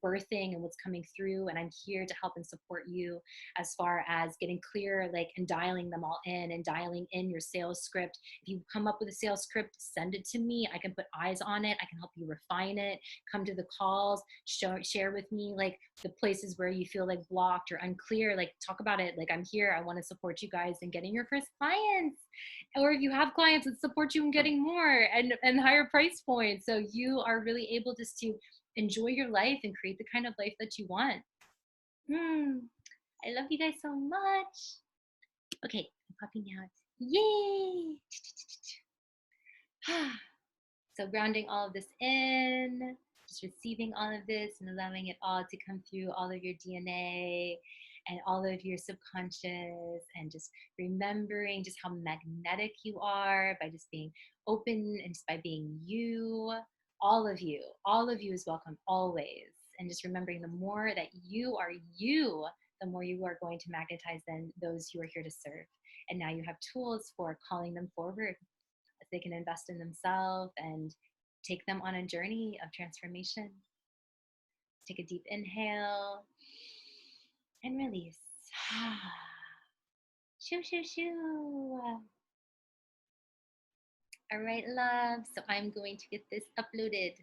S1: birthing and what's coming through. And I'm here to help and support you as far as getting clear, like, and dialing them all in and dialing in your sales script. If you come up with a sales script, send it to me. I can put eyes on it. I can help you refine it. Come to the calls, share with me like the places where you feel like blocked or unclear. Like, talk about it. Like, I'm here. I want to support you guys in getting your first clients. Or if you have clients, let's support you in getting more and higher price points. So you are really able just to enjoy your life and create the kind of life that you want. I love you guys so much. Okay, I'm popping out. Yay! So grounding all of this in, just receiving all of this and allowing it all to come through all of your DNA and all of your subconscious, and just remembering just how magnetic you are by just being open and just by being you. All of you is welcome always. And just remembering the more that you are you, the more you are going to magnetize then those you are here to serve. And now you have tools for calling them forward, as they can invest in themselves and take them on a journey of transformation. Take a deep inhale and release. Shoo, shoo, shoo. All right, love. So I'm going to get this uploaded.